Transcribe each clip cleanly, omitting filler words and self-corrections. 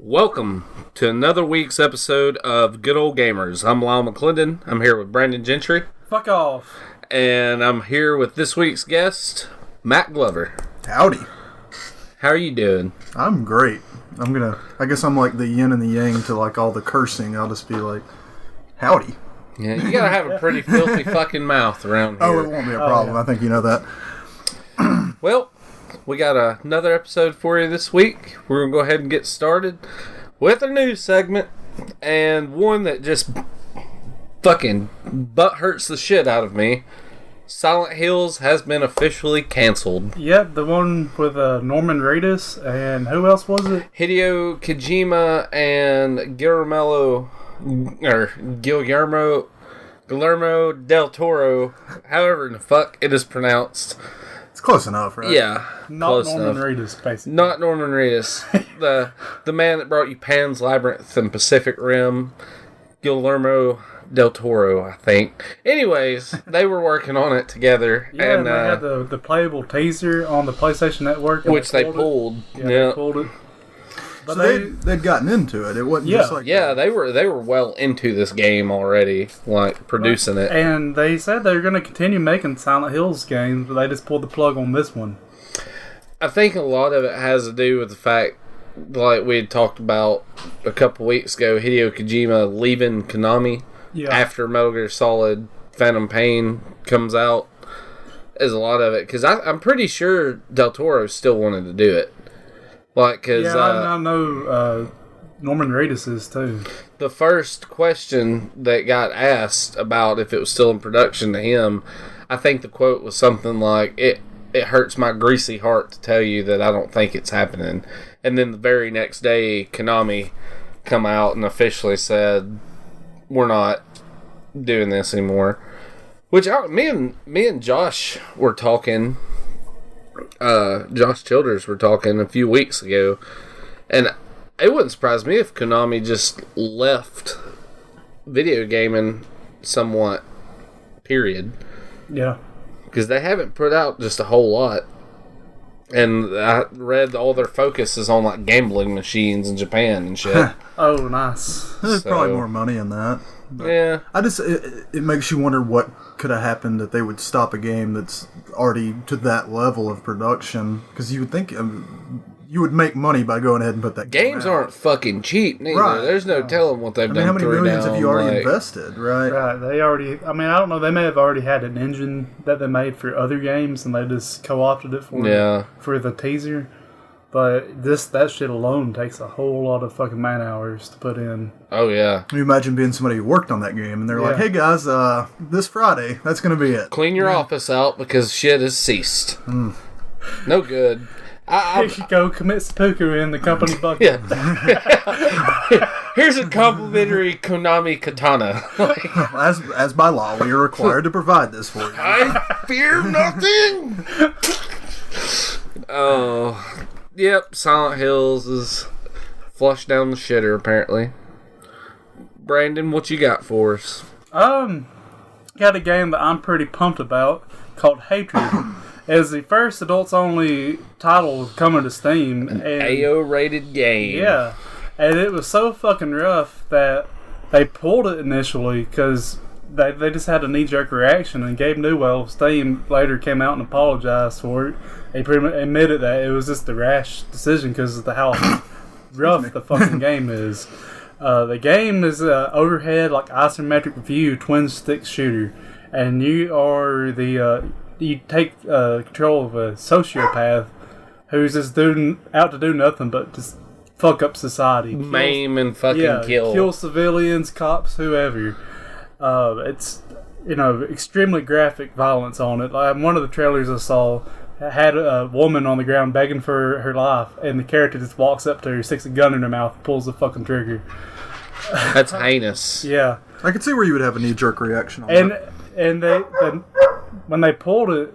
Welcome to another week's episode of Good Ole Gamers. I'm Lyle McClendon. I'm here with Brandon Gentry. Fuck off. And I'm here with this week's guest, Matt Glover. Howdy. How are you doing? I'm great. I guess I'm like the yin and the yang to like all the cursing. I'll just be like, howdy. Yeah, you gotta have a pretty filthy fucking mouth around here. Oh, it won't be a problem. I think you know that. Well, we got another episode for you this week. We're going to go ahead and get started with a news segment, and one that just fucking butt hurts the shit out of me. Silent Hills has been officially canceled. Yep, the one with Norman Reedus, and who else was it? Hideo Kojima and Guillermo del Toro, however the fuck it is pronounced. It's close enough, right? Yeah, Not close Norman enough. Reedus, basically. Not Norman Reedus. the man that brought you Pan's Labyrinth and Pacific Rim, Guillermo del Toro, I think. Anyways, they were working on it together. Yeah, and they had the playable teaser on the PlayStation Network. Which they pulled. Yeah, they pulled it. But so they'd gotten into it. It wasn't just like... Yeah, they were well into this game already, like, producing it. And they said they were going to continue making Silent Hills games, but they just pulled the plug on this one. I think a lot of it has to do with the fact, like we had talked about a couple weeks ago, Hideo Kojima leaving Konami after Metal Gear Solid Phantom Pain comes out, is a lot of it. Because I'm pretty sure Del Toro still wanted to do it. Like, cause, I know Norman Reedus is too. The first question that got asked about if it was still in production to him, I think the quote was something like, it hurts my greasy heart to tell you that I don't think it's happening. And then the very next day, Konami come out and officially said, we're not doing this anymore. Which, me and Josh were talking... Josh Childers were talking a few weeks ago, and it wouldn't surprise me if Konami just left video gaming somewhat, period. Yeah. Because they haven't put out just a whole lot. And I read all their focus is on like gambling machines in Japan and shit. Oh, nice. There's probably more money in that. But yeah. It makes you wonder what could have happened that they would stop a game that's already to that level of production. Because you would think you would make money by going ahead and put that Games game out. aren't fucking cheap neither. Right. There's no telling what they've done. How many millions have you already invested, right? Right, they already... I mean, I don't know, they may have already had an engine that they made for other games, and they just co-opted it for the teaser. But that shit alone takes a whole lot of fucking man-hours to put in. Oh, yeah. Can you imagine being somebody who worked on that game, and they're like, hey guys, this Friday, that's going to be it. Clean your office out because shit has ceased. No good. You should go commit seppuku in the company bucket. Yeah. Here's a complimentary Konami katana. As by law, we are required to provide this for you. I fear nothing. Oh, yep. Silent Hills is flushed down the shitter apparently. Brandon, what you got for us? Got a game that I'm pretty pumped about called Hatred. It's the first adults-only title coming to Steam. An AO-rated game. Yeah. And it was so fucking rough that they pulled it initially because they just had a knee-jerk reaction, and Gabe Newell of Steam later came out and apologized for it. He pretty much admitted that it was just a rash decision because of how rough the fucking game is. The game is an overhead, like isometric view, twin-stick shooter. And you are you take control of a sociopath who's just out to do nothing but just fuck up society. Maim and fucking kill. Kill civilians, cops, whoever. It's, extremely graphic violence on it. Like, one of the trailers I saw had a woman on the ground begging for her life, and the character just walks up to her, sticks a gun in her mouth, and pulls the fucking trigger. That's heinous. Yeah. I could see where you would have a knee-jerk reaction on And that. and when they pulled it,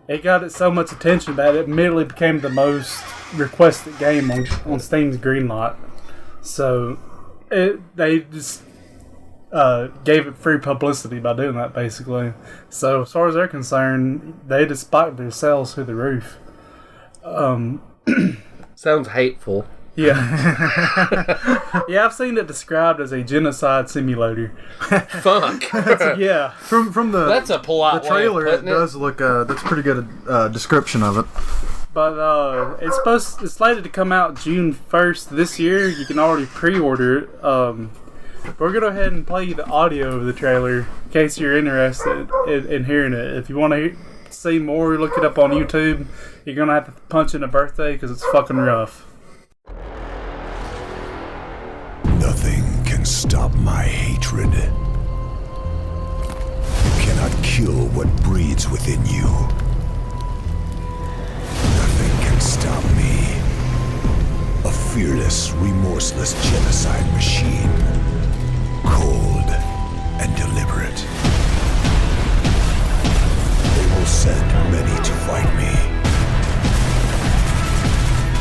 it got it so much attention that it immediately became the most requested game on Steam's Greenlight. So they just gave it free publicity by doing that, basically. So as far as they're concerned, they just spiked their sales through the roof. Sounds hateful. Yeah. Yeah, I've seen it described as a genocide simulator. Fuck. Yeah. From the That's a polite the trailer, way of it putting does look. That's a pretty good description of it. But it's slated to come out June 1st this year. You can already pre-order it. We're going to go ahead and play you the audio of the trailer in case you're interested in hearing it. If you want to see more, look it up on YouTube. You're going to have to punch in a birthday because it's fucking rough. Nothing can stop my hatred. You cannot kill what breeds within you. Nothing can stop me. A fearless, remorseless genocide machine. Cold and deliberate. They will send many to fight me.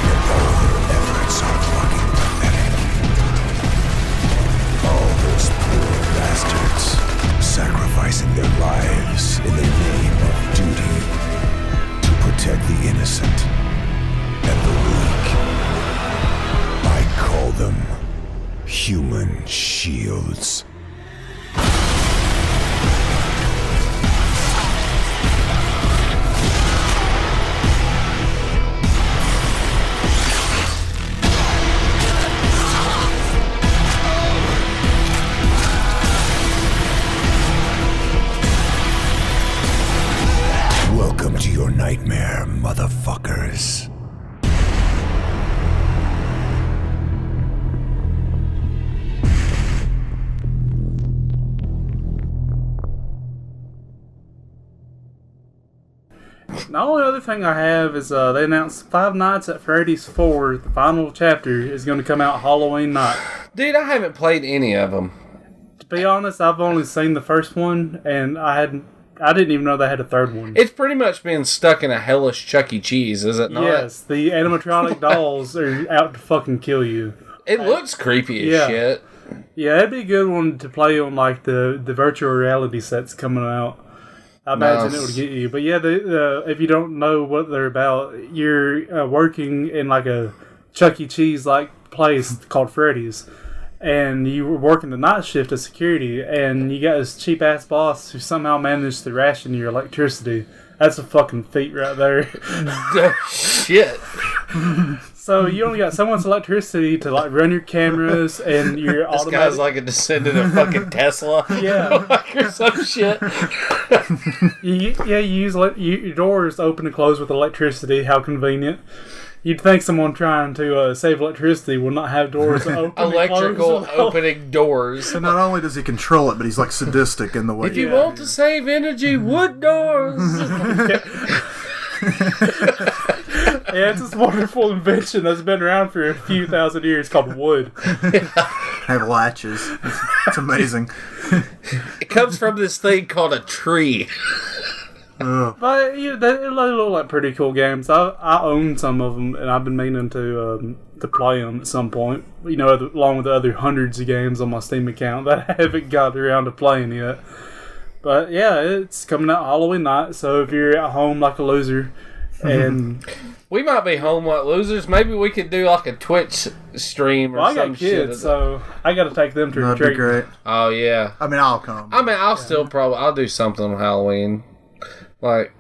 But all their efforts are fucking pathetic. All those poor bastards sacrificing their lives in the name of duty to protect the innocent and the weak. I call them human shields. Welcome to your nightmare, motherfuckers. The only other thing I have is they announced Five Nights at Freddy's 4, the final chapter, is going to come out Halloween night. Dude, I haven't played any of them. To be honest, I've only seen the first one, and I didn't even know they had a third one. It's pretty much being stuck in a hellish Chuck E. Cheese, is it not? Yes, the animatronic dolls are out to fucking kill you. It looks creepy as Yeah. shit. Yeah, it'd be a good one to play on like the virtual reality sets coming out. I imagine it would get you. But yeah, if you don't know what they're about, you're working in like a Chuck E. Cheese like place called Freddy's, and you were working the night shift as security, and you got this cheap ass boss who somehow managed to ration your electricity. That's a fucking feat right there. Shit. So you only got so much electricity to like run your cameras and your This automatic. guy's like a descendant of fucking Tesla. Yeah. Like, or some shit. You use your doors open and close with electricity. How convenient. You'd think someone trying to save electricity would not have doors open. Electrical and close. opening doors. So not only does he control it, but he's like sadistic in the way. If you want to save energy, wood doors. Yeah, it's this wonderful invention that's been around for a few thousand years called wood. have latches. It's amazing. It comes from this thing called a tree. But yeah, they look like pretty cool games. I own some of them, and I've been meaning to play them at some point. You know, along with the other hundreds of games on my Steam account that I haven't got around to playing yet. But yeah, it's coming out Halloween night. So if you're at home like a loser, and We might be home like losers. Maybe we could do like a Twitch stream or I some got kids, shit. so I got to take them to That'd be retreat. great. Oh yeah. I mean, I'll come. I mean, I'll do something on Halloween. Like,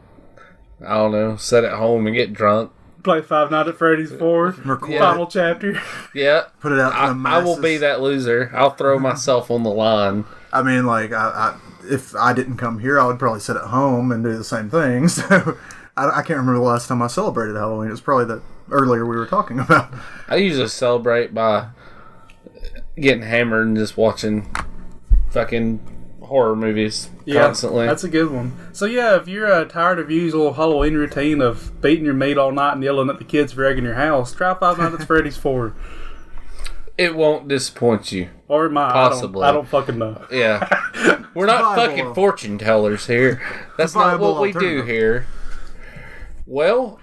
I don't know, sit at home and get drunk. Play Five Nights at Freddy's 4, Record final chapter. Yeah. Put it out to the I masses. will be that loser. I'll throw myself on the line. I mean, like, if I didn't come here, I would probably sit at home and do the same thing. So, I can't remember the last time I celebrated Halloween. It was probably that earlier we were talking about. I usually celebrate by getting hammered and just watching fucking horror movies constantly. That's a good one. So yeah, if you're tired of your usual Halloween routine of beating your meat all night and yelling at the kids for egging your house, try Five Nights at Freddy's 4. It won't disappoint you. Or it might. Possibly. I don't fucking know. Yeah. We're not viable. fucking fortune tellers here. That's not viable what we do alternative. here. Well,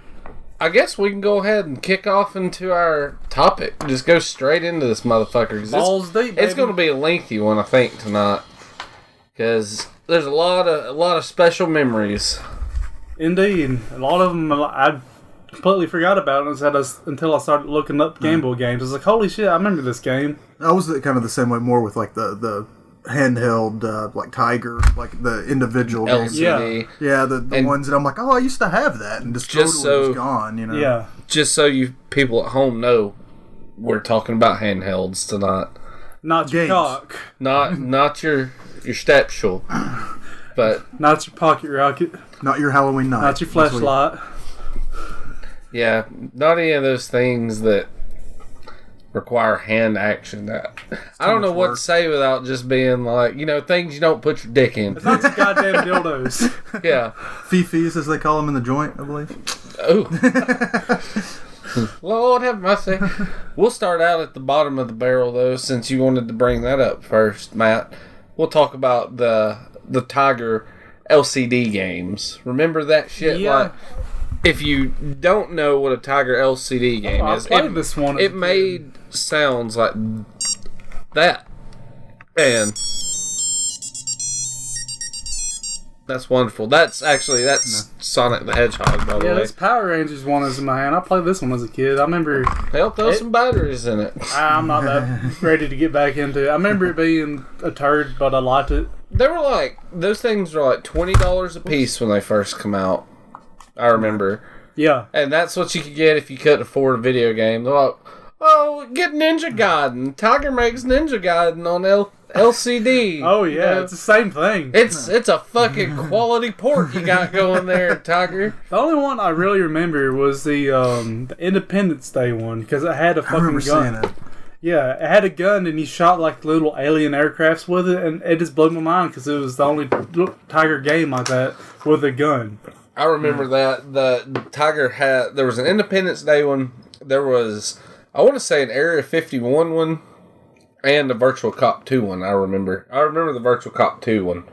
I guess we can go ahead and kick off into our topic. Just go straight into this motherfucker. 'Cause Balls deep, baby. It's going to be a lengthy one, I think, tonight. Because there's a lot of special memories. Indeed. A lot of them I completely forgot about until I started looking up Game Boy games. I was like, holy shit, I remember this game. I was kind of the same way, more with like the handheld, like Tiger, like the individual games. LCD. Yeah, the ones that I'm like, oh, I used to have that, and just totally was gone, you know? Yeah. Just so you people at home know, we're talking about handhelds tonight. Not your Games. cock. Not your stepshul, but Not your pocket rocket. Not your Halloween night. Not your That's what flashlight. yeah, not any of those things that require hand action. I don't know much what work. to say without just being like, things you don't put your dick in. It's not your goddamn dildos. Yeah. Fifis, as they call them in the joint, I believe. Oh. Lord have mercy. We'll start out at the bottom of the barrel, though, since you wanted to bring that up first, Matt. We'll talk about the Tiger LCD games. Remember that shit? Yeah. Like, if you don't know what a Tiger LCD game I is, played this one as a it kid. made sounds like that. And that's wonderful. That's Sonic the Hedgehog, by the Yeah, way. this Power Rangers one is in my hand. I played this one as a kid. I remember. They'll throw some batteries in it. I'm not that ready to get back into it. I remember it being a turd, but I liked it. They were like, those things were like $20 a piece when they first come out. I remember. Yeah. And that's what you could get if you couldn't afford a video game. They're like, oh, get Ninja Gaiden. Tiger makes Ninja Gaiden on LCD. Oh yeah, it's the same thing. It's a fucking quality port you got going there, Tiger. The only one I really remember was the Independence Day one because it had a I fucking remember seeing gun. it. Yeah, it had a gun and you shot like little alien aircrafts with it, and it just blew my mind because it was the only Tiger game like that with a gun. I remember that. The Tiger had, there was an Independence Day one. There was, I want to say, an Area 51 one. And the Virtual Cop 2 one, I remember. I remember the Virtual Cop 2 one.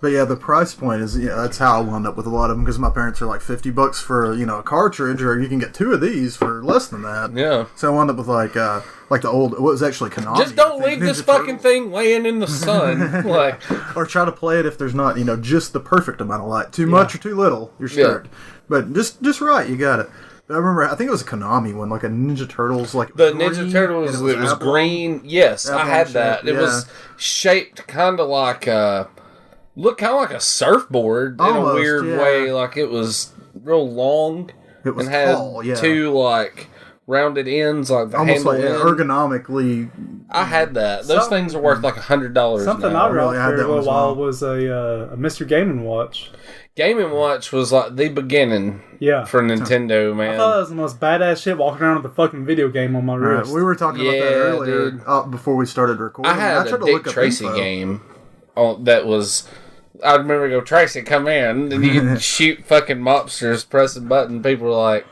But yeah, the price point is, that's how I wound up with a lot of them, because my parents are like $50 for, a cartridge, or you can get 2 of these for less than that. Yeah. So I wound up with like the old, what was actually Konami. Just don't I think, leave this Ninja fucking Turtles. thing laying in the sun. Like, Or try to play it if there's not, just the perfect amount of light. Too much or too little, you're screwed. But just right, you got it. I remember, I think it was a Konami one, like a Ninja Turtles, like the green, Ninja Turtles, and it was apple. green. Yes, I Apple had shape, that. It was shaped kind of like looked kind of like a surfboard in a Almost, weird yeah. way. Like it was real long. It was and had tall, yeah. 2 like rounded ends, like the Almost handle like end. ergonomically. I had that. Those things are worth like $100 Something now. I really rocked had for that a one little as while well. was a Mr. Game & Watch. Game & Watch was like the beginning Yeah. for Nintendo, I man. thought that was the most badass shit walking around with a fucking video game on my Right, wrist. we were talking about that Yeah, earlier dude. Before we started recording. I had tried a to look Dick up Tracy info. game that was. I remember go, Tracy, come in, and you could shoot fucking mobsters, press a button. People were like,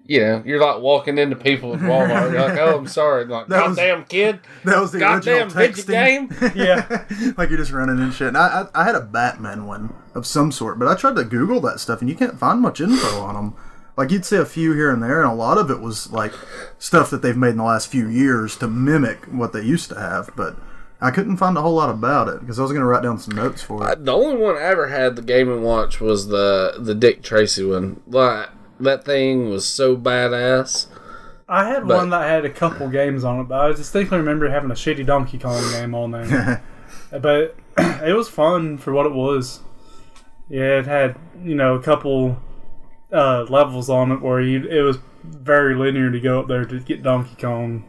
you're like walking into people at Walmart. You're like, oh, I'm sorry. I'm like, That was- goddamn kid, That was the goddamn original video texting. game. Yeah. Like you're just running and shit. And I had a Batman one of some sort, but I tried to Google that stuff, and you can't find much info on them. Like you'd see a few here and there, and a lot of it was like stuff that they've made in the last few years to mimic what they used to have. But I couldn't find a whole lot about it because I was going to write down some notes for it. The only one I ever had the Game & Watch was the Dick Tracy one. Like, that thing was so badass. I had But- one that had a couple games on it, but I distinctly remember having a shitty Donkey Kong game on there. But it was fun for what it was. Yeah, it had, a couple levels on it where it was very linear to go up there to get Donkey Kong.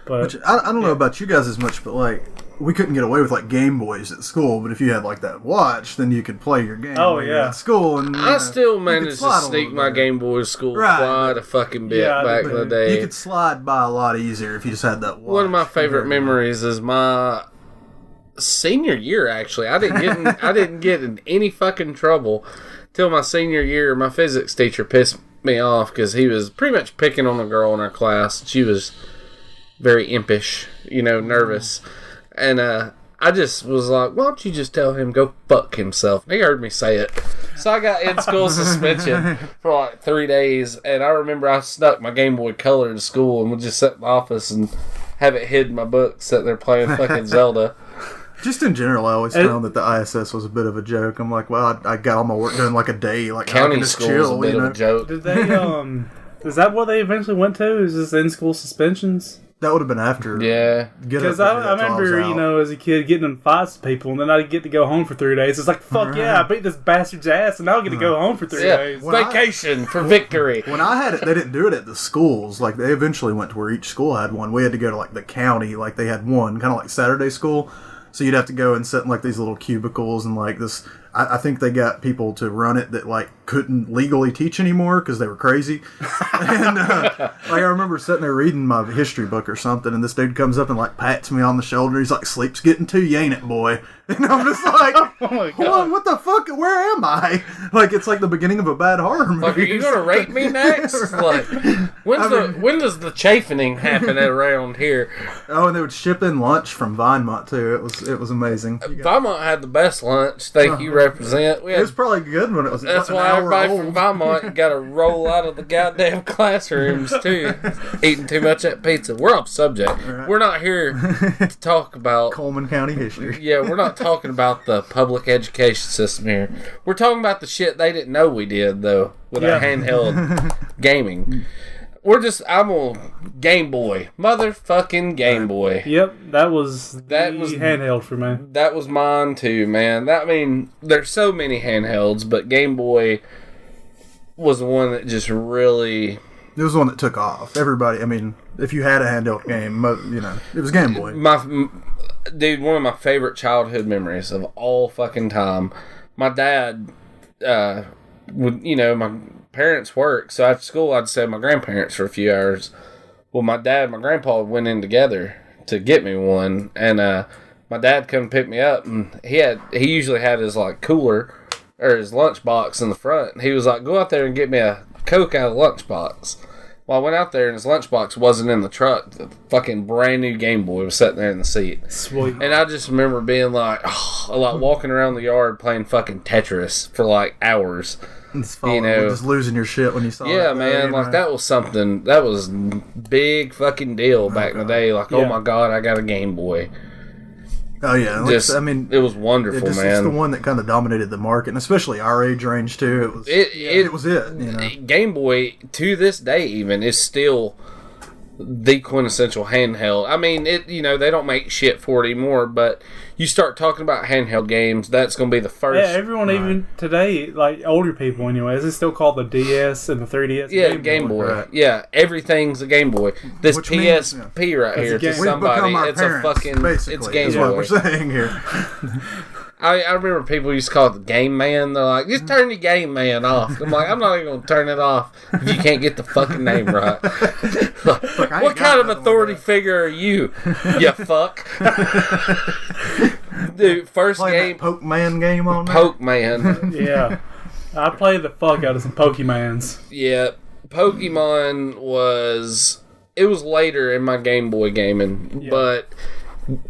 But Which, I don't know about you guys as much, but like we couldn't get away with like Game Boys at school. But if you had like that watch, then you could play your game. Oh, while you're yeah. at school, and I still you could managed to slide a sneak little my bit. Game Boy to school Right. quite a fucking bit Yeah, back in the day. You could slide by a lot easier if you just had that watch. One of my favorite memories is my senior year. Actually, I didn't get in any fucking trouble till my senior year. My physics teacher pissed me off because he was pretty much picking on a girl in our class. She was very impish, nervous. And I just was like, why don't you just tell him go fuck himself? And he heard me say it. So I got in-school suspension for like 3 days. And I remember I snuck my Game Boy Color in school and would just sit in the office and have it hid in my book, sitting there playing fucking Zelda. Just in general, I always found that the ISS was a bit of a joke. I'm like, well, I got all my work done in like a day. Like, county school is a bit of a joke. Did they, is that what they eventually went to? Is this in-school suspensions? That would have been after. Yeah. Because I remember, as a kid getting in fights with people, and then I'd get to go home for 3 days. It's like, fuck yeah, I beat this bastard's ass, and now I get to go home for 3 days. Vacation for victory. When I had it, they didn't do it at the schools. Like, they eventually went to where each school had one. We had to go to, like, the county. Like, they had one, kind of like Saturday school. So you'd have to go and sit in, like, these little cubicles and, like, this... I think they got people to run it that, like, couldn't legally teach anymore because they were crazy. And, like, I remember sitting there reading my history book or something, and this dude comes up and, like, pats me on the shoulder. He's like, sleep's getting to you, ain't it, boy? And I'm just like, oh my God. Hold on, what the fuck? Where am I? Like, it's like the beginning of a bad horror movie. Like, are you going to rape me next? Like, when does the chafing happen around here? Oh, and they would ship in lunch from Vinemont, too. It was amazing. Vinemont had the best lunch. Thank you, represent. It was probably good when it was That's an why hour everybody old. from Vinemont got to roll out of the goddamn classrooms, too. Eating too much of that pizza. We're off subject. Right. We're not here to talk about... Coleman County history. Yeah, we're not talking about the public education system here. We're talking about the shit they didn't know we did, though, with our handheld gaming. I'm a Game Boy. Motherfucking Game Boy. Yep, that was handheld for me. That was mine, too, man. There's so many handhelds, but Game Boy was the one that just really... It was the one that took off. Everybody, I mean, if you had a handheld game, it was Game Boy. Dude, one of my favorite childhood memories of all fucking time. My dad my parents work, so after school I'd stay with my grandparents for a few hours. Well, my dad and my grandpa went in together to get me one, and my dad come pick me up, and he usually had his like cooler or his lunchbox in the front. And he was like, go out there and get me a Coke out of the lunchbox. Well, I went out there and his lunchbox wasn't in the truck. The fucking brand new Game Boy was sitting there in the seat. Sweet. And I just remember being like walking around the yard playing fucking Tetris for like hours. Just losing your shit when you saw it. Yeah, man. Like, that was something, that was big fucking deal back in the day. Like, oh my God, I got a Game Boy. Oh, yeah. It was wonderful, man. It's the one that kind of dominated the market, and especially our age range, too. It was it. Game Boy, to this day even, is still the quintessential handheld. I mean, they don't make shit for it anymore, but you start talking about handheld games, that's going to be the first. Yeah, everyone, even today, like older people anyways, it's still called the DS and the 3DS. Yeah, Game Boy. Right. Yeah, everything's a Game Boy. This PSP right here to somebody, it's a fucking, it's Game Boy. What we're saying here. I remember people used to call it the Game Man. They're like, just turn your Game Man off. I'm like, I'm not even going to turn it off if you can't get the fucking name right. What kind of authority figure are you, you fuck? Dude, first game. Pokemon game on there? Pokemon. Yeah. I played the fuck out of some Pokemons. Yeah. Pokemon was later in my Game Boy gaming, but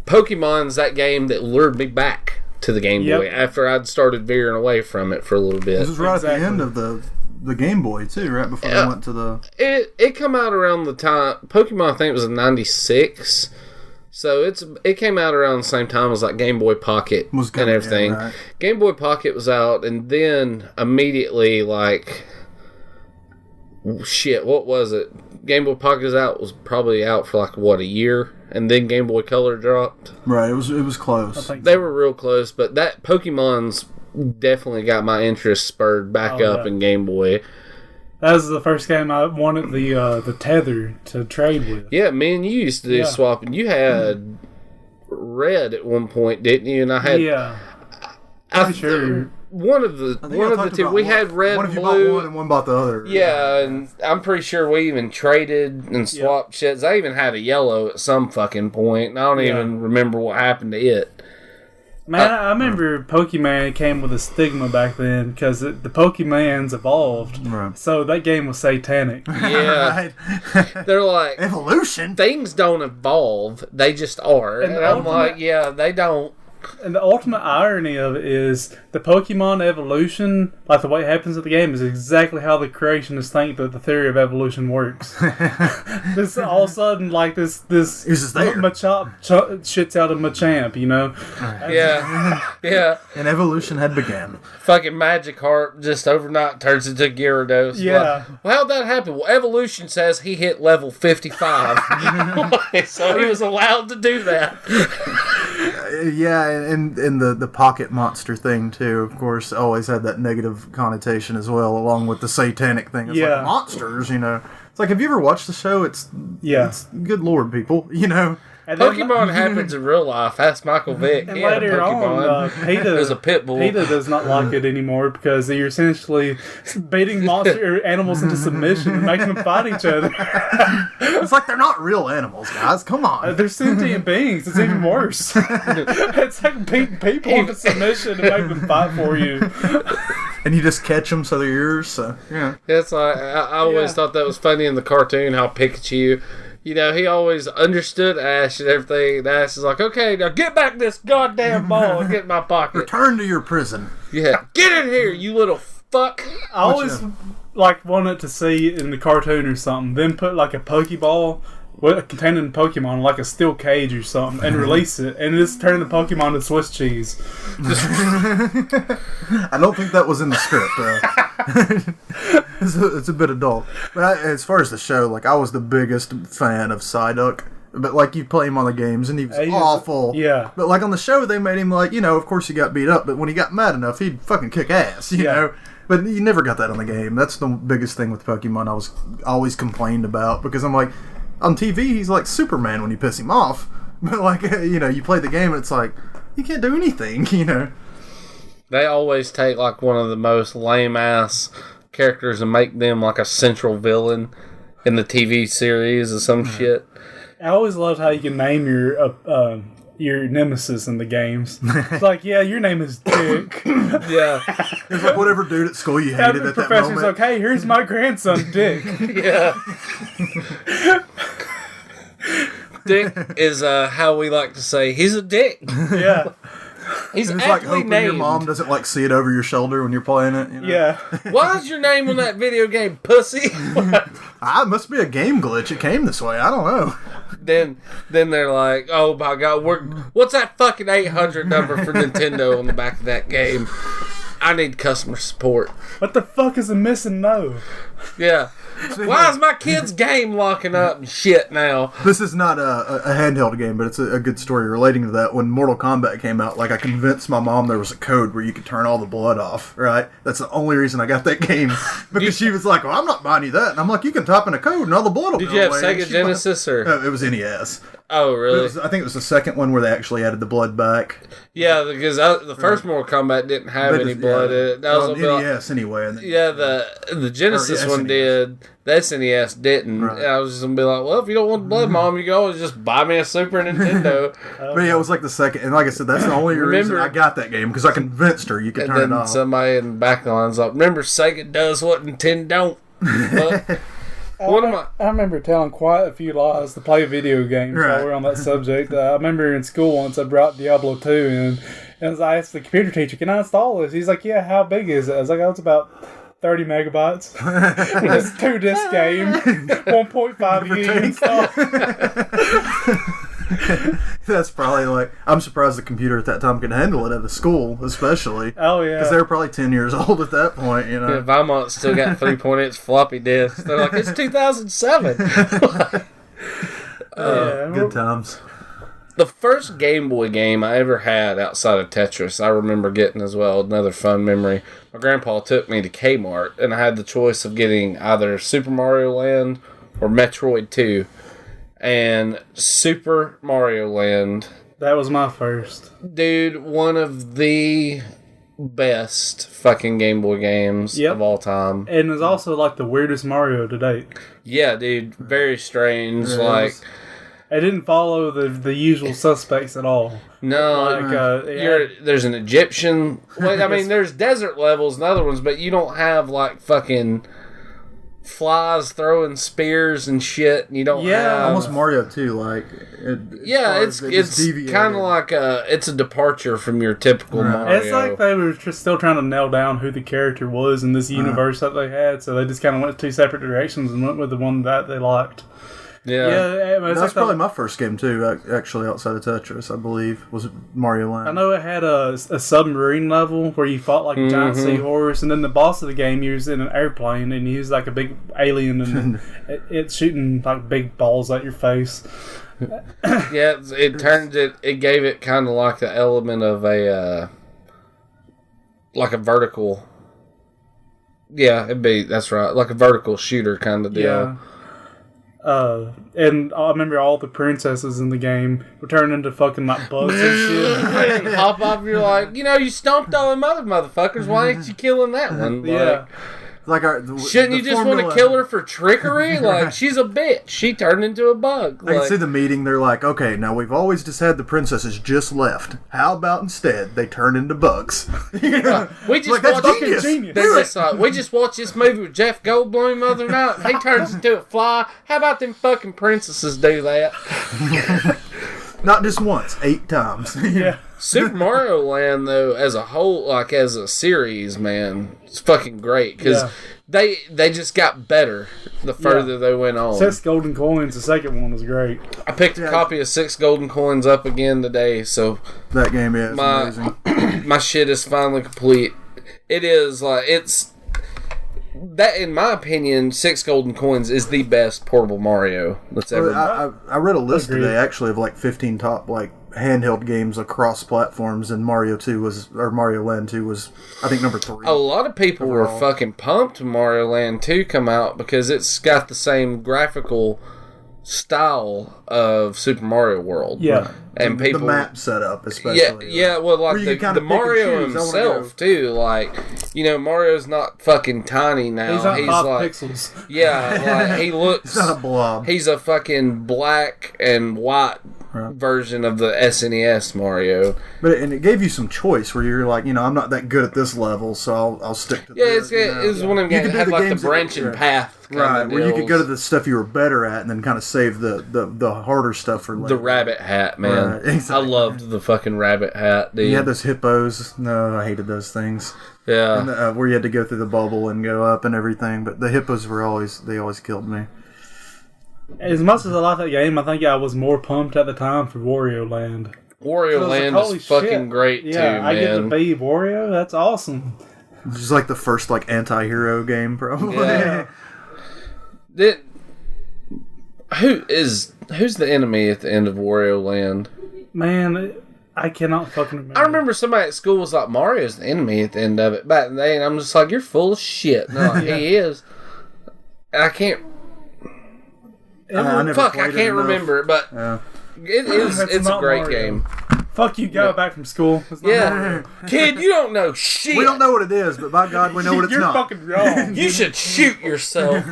Pokemon's that game that lured me back to the Game Boy after I'd started veering away from it for a little bit. This was right at the end of the Game Boy too, right before they went to the. It come out around the time Pokemon. I think it was in '96, so it came out around the same time as like Game Boy Pocket and everything. Right. Game Boy Pocket was out, and then immediately like shit. What was it? Game Boy Pocket was probably out for like a year. And then Game Boy Color dropped. Right, it was close. They were real close, but that Pokemon's definitely got my interest spurred back up in Game Boy. That was the first game I wanted the tether to trade with. Yeah, man, you used to do swapping. You had Red at one point, didn't you? And I had I'm sure. One of the two. We had Red and Blue. One of you bought one and one bought the other. Yeah, and I'm pretty sure we even traded and swapped shits. I even had a yellow at some fucking point, and I don't even remember what happened to it. Man, I remember Pokemon came with a stigma back then because the Pokemons evolved. Right. So that game was satanic. Yeah. Right. They're like, Evolution. things don't evolve, they just are. And And I'm like, yeah, they don't. And the ultimate irony of it is the Pokemon evolution, like the way it happens in the game, is exactly how the creationists think that the theory of evolution works. This all of a sudden, like this just there. Machop shits out of Machamp, you know? Yeah. Yeah. And evolution had began. Fucking Magikarp just overnight turns into Gyarados. Yeah. Like, well, how'd that happen? Well, evolution says he hit level 55. So he was allowed to do that. Yeah, and the pocket monster thing too, of course, always had that negative connotation as well, along with the satanic thing. It's Yeah. like monsters, you know. It's like, have you ever watched the show? It's good lord, people, you know. And then, Pokemon happens in real life. Ask Michael Vick. and He had a later Pokemon. on, PETA, There's a pit bull. PETA does not like it anymore because you're essentially beating monster animals into submission and making them fight each other. It's like they're not real animals, guys. Come on. They're sentient beings. It's even worse. It's like beating people into submission and making them fight for you. And you just catch them so they're yours. So yeah. It's like, I always thought that was funny in the cartoon, how Pikachu, you know, he always understood Ash and everything. And Ash is like, okay, now get back this goddamn ball and get in my pocket. Return to your prison. Yeah, get in here, you little fuck. I always wanted to see in the cartoon or something, then put like a Pokeball containing Pokemon, like a steel cage or something, and release it, and just turn the Pokemon to Swiss cheese. I don't think that was in the script. It's a bit adult. But as far as the show, like, I was the biggest fan of Psyduck. But, like, you play him on the games, and he was awful. Yeah. But, like, on the show, they made him, like, you know, of course he got beat up, but when he got mad enough, he'd fucking kick ass, you know? But you never got that on the game. That's the biggest thing with Pokemon I was always complained about, because I'm like, on TV, he's like Superman when you piss him off. But, like, you know, you play the game, and it's like, you can't do anything, you know? They always take, like, one of the most lame-ass characters and make them, like, a central villain in the TV series or some shit. I always loved how you can name your nemesis in the games. It's like, yeah, your name is Dick. Yeah. It's like whatever dude at school you Yeah, hated the at that professor's moment. like, hey, here's my grandson, Dick. Yeah. Dick is, how we like to say, he's a dick. Yeah. He's It's like aptly hoping your named. mom doesn't, like, see it over your shoulder when you're playing it. You know? Yeah. Why's your name on that video game, pussy? It must be a game glitch. It came this way. I don't know. Then they're like, oh my god, what's that fucking 800 number for Nintendo on the back of that game? I need customer support. What the fuck is a missing no? Yeah. Why is my kid's game locking up and shit now? This is not a handheld game, but it's a good story relating to that. When Mortal Kombat came out, like, I convinced my mom there was a code where you could turn all the blood off, right? That's the only reason I got that game. Because she was like, well, I'm not buying you that. And I'm like, you can type in a code and all the blood will Did go you have away. And Sega she Genesis or? it was NES. Oh, really? I think it was the second one where they actually added the blood back. Yeah, because the first Mortal Kombat didn't have any blood in it. That was on NES anyway. And then, yeah, the Genesis Or one SNES. did. The SNES didn't. Right. And I was just gonna be like, well, if you don't want the blood, Mom, you can always just buy me a Super Nintendo. But yeah, it was like the second. And like I said, that's the only reason I got that game, because I convinced her you could And turn it then off. somebody in the back line's like, remember, Sega does what Nintendo don't. But what am I? I remember telling quite a few lies to play video games Right. while we're on that subject. I remember in school once I brought Diablo 2 in, and I asked the computer teacher, can I install this? He's like, yeah, how big is it? I was like, oh, it's about 30 megabytes. It's a 2-disc game, 1.5 gig install. That's probably like, I'm surprised the computer at that time could handle it at a school, especially. Oh, yeah. Because they were probably 10 years old at that point, you know. Yeah, Valmont still got 3.8 floppy disks. They're like, it's 2007. Yeah, Good times. The first Game Boy game I ever had outside of Tetris, I remember getting as well. Another fun memory. My grandpa took me to Kmart, and I had the choice of getting either Super Mario Land or Metroid 2. And Super Mario Land, That was my first. dude, one of the best fucking Game Boy games Yep. of all time. And it's also like the weirdest Mario to date. Yeah, dude, very strange. It Like, is. It didn't follow the usual suspects at all. No, there's an Egyptian. Well, I mean, there's desert levels and other ones, but you don't have like fucking flies throwing spears and shit. And you don't have almost Mario 2. Like, it's kind of like it's a departure from your typical Mario. It's like they were just still trying to nail down who the character was in this universe that they had, so they just kind of went two separate directions and went with the one that they liked. Yeah, that's probably my first game too. Actually, outside of Tetris, I believe was Mario Land. I know it had a submarine level where you fought like a giant seahorse, and then the boss of the game you was in an airplane and he was like a big alien, and it's shooting like big balls at your face. Yeah, it gave it kind of like the element of a like a vertical. Yeah, that's right, like a vertical shooter kind of deal. Yeah. And I remember all the princesses in the game were turned into fucking like bugs and shit. Hop off, you're like, you stomped all them other motherfuckers. Why ain't you killing that one? Yeah. Shouldn't you just want to kill her for trickery? Like, she's a bitch. She turned into a bug. I can see the meeting. They're like, okay, now we've always just had the princesses just left. How about instead they turn into bugs? We just watched we just watched this movie with Jeff Goldblum the other night. He turns into a fly. How about them fucking princesses do that? Not just once, 8 times. Yeah. Super Mario Land, though, as a whole, like as a series, man, it's fucking great because they just got better the further they went on. 6 golden coins. The second one was great. I picked a copy of 6 golden coins up again today, so that game is amazing. My shit is finally complete. It is it's that, in my opinion, 6 golden coins is the best portable Mario that's ever. I read a list today actually of like 15 top handheld games across platforms, and Mario Land 2 was, I think, number 3. A lot of people were fucking pumped when Mario Land 2 come out because it's got the same graphical style of Super Mario World. Yeah. And people, the map setup especially. Yeah, well, like the Mario himself too. Like, Mario's not fucking tiny now. He's not 5 like pixels. Yeah, like he looks. He's not a blob. He's a fucking black and white version of the SNES Mario. But it gave you some choice where you're like, I'm not that good at this level, so I'll stick to this. Yeah, it was one of them games that had like the branching path. Right, where you could go to the stuff you were better at and then kind of save the harder stuff for later. The rabbit hat, man. Right, exactly. I loved the fucking rabbit hat, dude. You had those hippos. No, I hated those things. Yeah. And where you had to go through the bubble and go up and everything. But the hippos they always killed me. As much as I like that game, I think I was more pumped at the time for Wario Land. Wario Land is fucking great too, man. I get to be Wario. That's awesome. It's just like the first anti-hero game, probably. Yeah. Who's the enemy at the end of Wario Land? Man, I cannot fucking remember. I remember somebody at school was like, Mario's the enemy at the end of it back in the day, and I'm just like, you're full of shit. No, he is. And I can't. I can't remember it, but it's a great game. Fuck you, go back from school. Kid, you don't know shit. We don't know what it is, but by God, we know what it's You're not. You're fucking wrong. You should shoot yourself.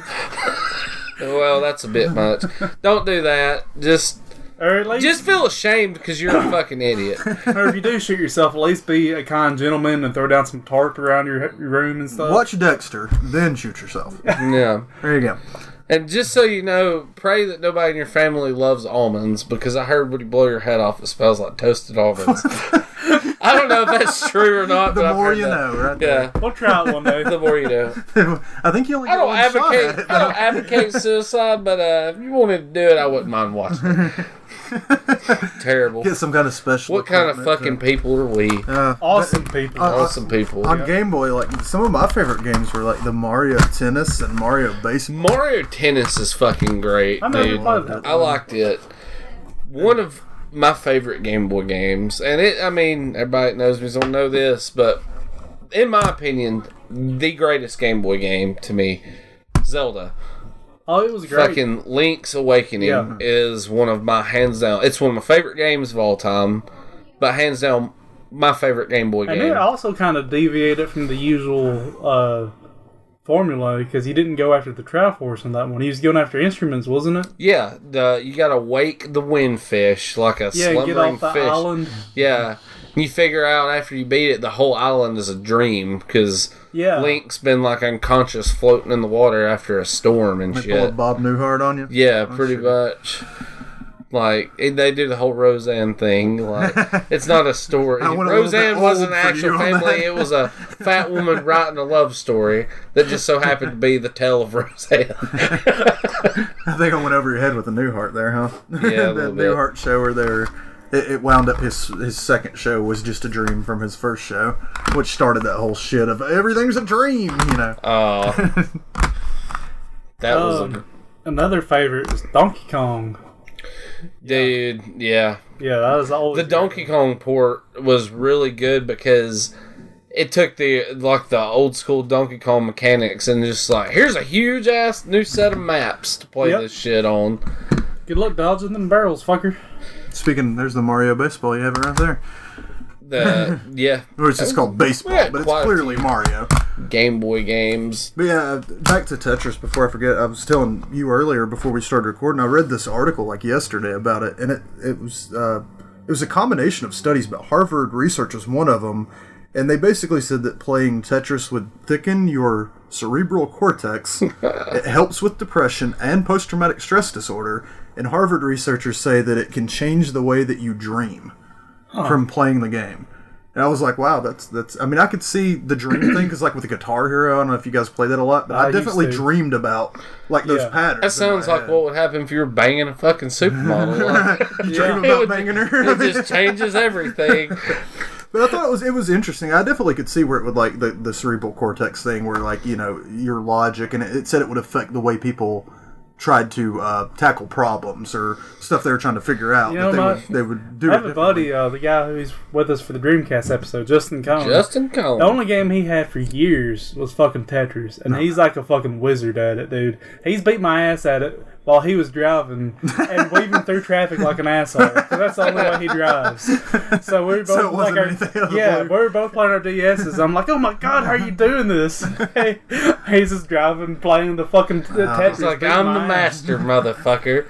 Well, that's a bit much. Don't do that. Just feel ashamed because you're a fucking idiot. Or if you do shoot yourself, at least be a kind gentleman and throw down some tarp around your room and stuff. Watch Dexter, then shoot yourself. Yeah. There you go. And just so you know, pray that nobody in your family loves almonds, because I heard when you blow your head off, it smells like toasted almonds. I don't know if that's true or not. The more you know, right? Yeah, we'll try it one day. The more you know. I think you only. I don't advocate suicide, but if you wanted to do it, I wouldn't mind watching it. Terrible. Get some kind of special. What kind of fucking people are we? Awesome people. Awesome people. On Game Boy, some of my favorite games were the Mario Tennis and Mario Baseball. Mario Tennis is fucking great, dude. I liked it. One of my favorite Game Boy games, and everybody that knows me don't know this, but in my opinion, the greatest Game Boy game to me, Zelda. Oh, it was great. Fucking Link's Awakening is one of my hands down. It's one of my favorite games of all time, but hands down my favorite Game Boy game. And it also kind of deviated from the usual formula because he didn't go after the Triforce on that one. He was going after instruments, wasn't it? Yeah, you gotta wake the windfish like a slumbering get off the fish. island. Yeah, you figure out after you beat it, the whole island is a dream because Link's been like unconscious, floating in the water after a storm and They shit. pull a Bob Newhart on you? Yeah, pretty much. Like, they do the whole Roseanne thing. Like, it's not a story. Roseanne wasn't an actual family. It was a fat woman writing a love story that just so happened to be the tale of Roseanne. I think I went over your head with the Newhart there, huh? Yeah, a that little bit. Newhart show where it wound up his second show was just a dream from his first show, which started that whole shit of everything's a dream, you know. Oh. That was another favorite was Donkey Kong. Dude, yeah. Yeah, that was always The Donkey Kong port was really good because it took the old school Donkey Kong mechanics and just like, here's a huge ass new set of maps to play this shit on. Good luck dodging them barrels, fucker. Speaking, there's the Mario baseball you have it right there. Yeah. Or it's just called baseball, Yeah, but it's quite a clearly few. Mario. Game Boy games. But yeah, back to Tetris before I forget. I was telling you earlier before we started recording. I read this article like yesterday about it, and it was a combination of studies, but Harvard research was one of them, and they basically said that playing Tetris would thicken your cerebral cortex. It helps with depression and post-traumatic stress disorder, and Harvard researchers say that it can change the way that you dream from playing the game. And I was like, wow, that's. I mean, I could see the dream thing because, like with the Guitar Hero, I don't know if you guys play that a lot, but I definitely dreamed about like those patterns. That sounds like what would happen if you were banging a fucking supermodel. Like, you dream about banging her. It just changes everything. But I thought it was interesting. I definitely could see where it would like the cerebral cortex thing, where like your logic, and it said it would affect the way people tried to tackle problems or stuff they were trying to figure out. They would do. I have a buddy, the guy who's with us for the Dreamcast episode, Justin Cohen. The only game he had for years was fucking Tetris, and he's like a fucking wizard at it, dude. He's beat my ass at it while he was driving and weaving through traffic like an asshole, because that's the only way he drives. So we were both we were both playing our DSs. I'm like, oh my god, how are you doing this? He's just driving, playing the fucking Tetris. It's like, I'm the master, motherfucker.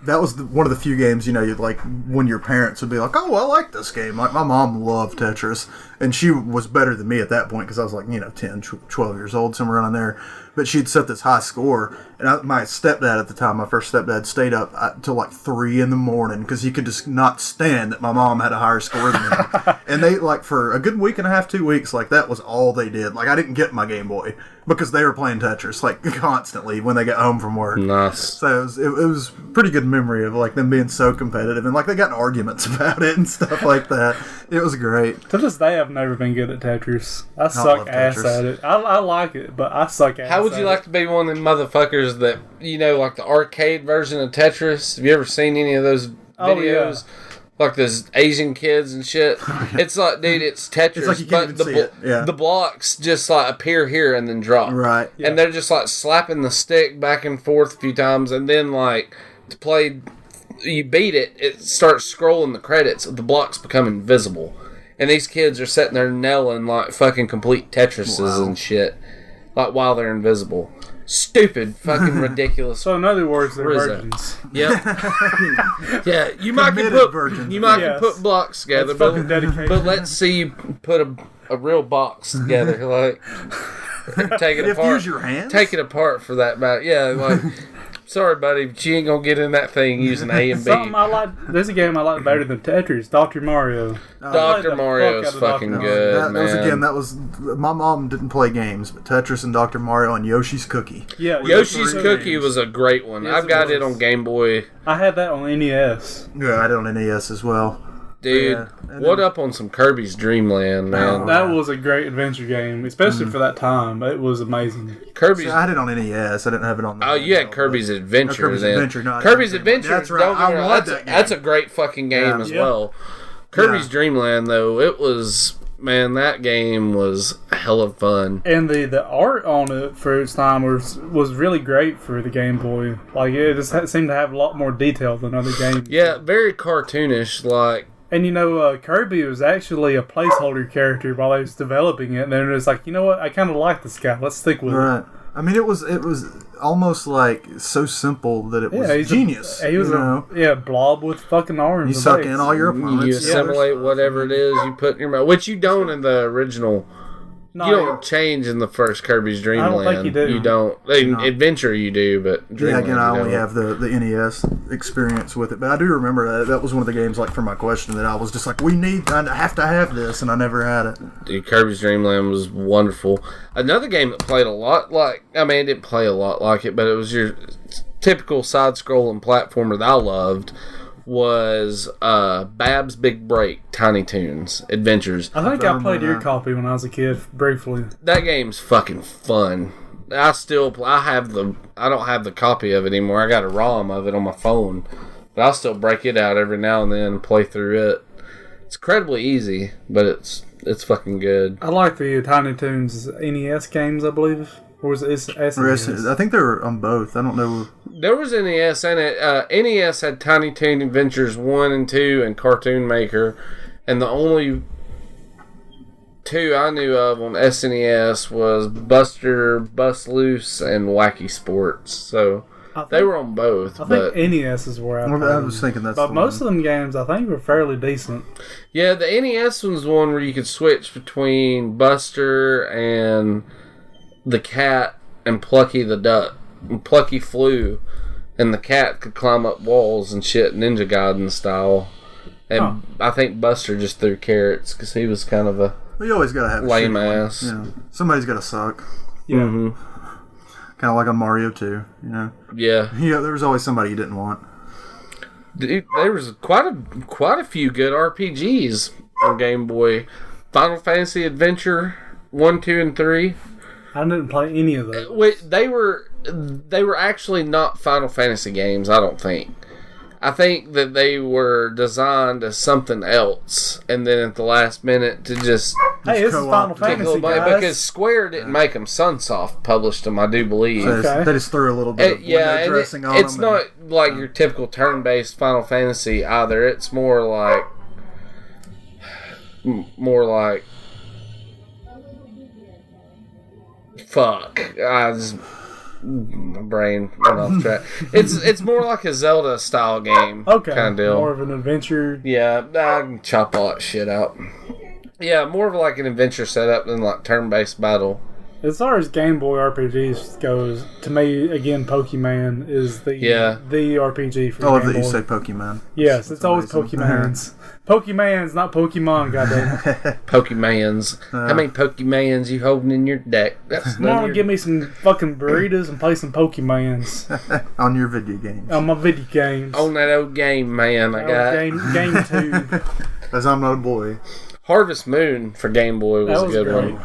That was one of the few games, you'd like when your parents would be like, oh, I like this game. Like my mom loved Tetris, and she was better than me at that point because I was like 10, 12 years old, somewhere around there. But she'd set this high score, and my stepdad at the time, my first stepdad, stayed up till like 3 in the morning because he could just not stand that my mom had a higher score than me. And they, like, for a good week and a half, 2 weeks, like, that was all they did. Like, I didn't get my Game Boy because they were playing Tetris, like, constantly when they got home from work. Nice. So it was pretty good memory of, like, them being so competitive, and, like, they got in arguments about it and stuff like that. It was great. To this day, I've never been good at Tetris. I suck ass at it. I like it, but I suck ass at it. How would you like to be one of them motherfuckers that, like the arcade version of Tetris? Have you ever seen any of those videos? Like those Asian kids and shit. It's like, dude, it's Tetris, it's like you can't but even see it. The blocks just like appear here and then drop. Right. And they're just like slapping the stick back and forth a few times, and then like to play, you beat it, it starts scrolling the credits. The blocks become invisible, and these kids are sitting there nailing like fucking complete Tetrises and shit, like while they're invisible. Stupid, fucking ridiculous. So in other words, they're virgins. Yep. Yeah, you might can put blocks together, but let's see you put a real box together, like take it apart. Use your hands. Take it apart for that matter. Yeah, like. Sorry, buddy, but you ain't gonna get in that thing using A and B. There's a game I like better than Tetris, Dr. Mario. Dr. Mario's fucking good, man. That was my mom didn't play games, but Tetris and Dr. Mario and Yoshi's Cookie. Yeah, Yoshi's Cookie was a great one. Yes, I've got it on Game Boy. I had that on NES. Yeah, I had it on NES as well. Dude, what up on some Kirby's Dream Land, man? That was a great adventure game, especially for that time. It was amazing. I had it on NES. I didn't have it on. Oh, you had Kirby's Adventure. Kirby's Adventure. No, Kirby's Adventure. That's right. I wanted that game. That's a great fucking game as well. Kirby's Dream Land, though, it was. Man, that game was a hell of fun. And the art on it for its time was really great for the Game Boy. Like, it just seemed to have a lot more detail than other games. Yeah, very cartoonish. Like, And Kirby was actually a placeholder character while I was developing it, and then it was like, you know what, I kind of like this guy. Let's stick with Right. it. I mean, it was almost like so simple that it was genius. He was a blob with fucking arms. You suck in all your opponents. You assimilate whatever it is you put in your mouth, which you don't in the original. No, you don't change in the first Kirby's Dream Land. I don't think you do. You don't. In Adventure you do, but Dreamland again, I you only don't. have the NES experience with it, but I do remember that was one of the games, like, for my question, that I was just like, I have to have this, and I never had it. Dude, Kirby's Dream Land was wonderful. Another game that played a lot like, I mean, it didn't play a lot like it, but it was your typical side-scrolling platformer that I loved, was Bab's Big Break, Tiny Toons Adventures. I think I played your copy when I was a kid, briefly. That game's fucking fun. I don't have the copy of it anymore. I got a ROM of it on my phone, but I'll still break it out every now and then and play through it. It's incredibly easy, but it's fucking good. I like the Tiny Toons NES games, I believe. Or was it SNES? I think they were on both. I don't know. There was NES in it. NES had Tiny Toon Adventures 1 and 2 and Cartoon Maker, and the only two I knew of on SNES was Buster, Bust Loose, and Wacky Sports. So they were on both. I think NES is where I was thinking that's. But most of them games, I think, were fairly decent. Yeah, the NES one's the one where you could switch between Buster and the cat and Plucky the duck. And Plucky flew, and the cat could climb up walls and shit, Ninja Gaiden style. And I think Buster just threw carrots because he was kind of a you always gotta have lame a ass. You know, somebody's gotta suck. Yeah. Mm-hmm. Kind of like on Mario 2, you know. Yeah. Yeah, there was always somebody you didn't want. Dude, there was quite a few good RPGs on Game Boy. Final Fantasy Adventure 1, 2, and 3. I didn't play any of those. Wait, they were actually not Final Fantasy games, I don't think. I think that they were designed as something else, and then at the last minute to just Hey, this is Final Fantasy, guys. because Square didn't make them. Sunsoft published them, I do believe. So they just threw a little bit of window dressing on them. It's not like your typical turn-based Final Fantasy either. It's more like fuck. My brain went off track. It's more like a Zelda style game. Okay. Kind of deal. More of an adventure. Yeah, I can chop all that shit out. Yeah, more of like an adventure setup than like turn-based battle. As far as Game Boy RPGs goes, to me, again, Pokemon is the RPG for Game Boy. I love that you say Pokemon. Yes, it's always Pokemons. Pokemons, not Pokemon, goddamn. Pokemans. How many Pokemans you holding in your deck? That's Come on, give me some fucking burritos and play some Pokemons. On your video games. On my video games. On that old game, man, I got. Game 2. Because I'm not a boy. Harvest Moon for Game Boy was a good great. one.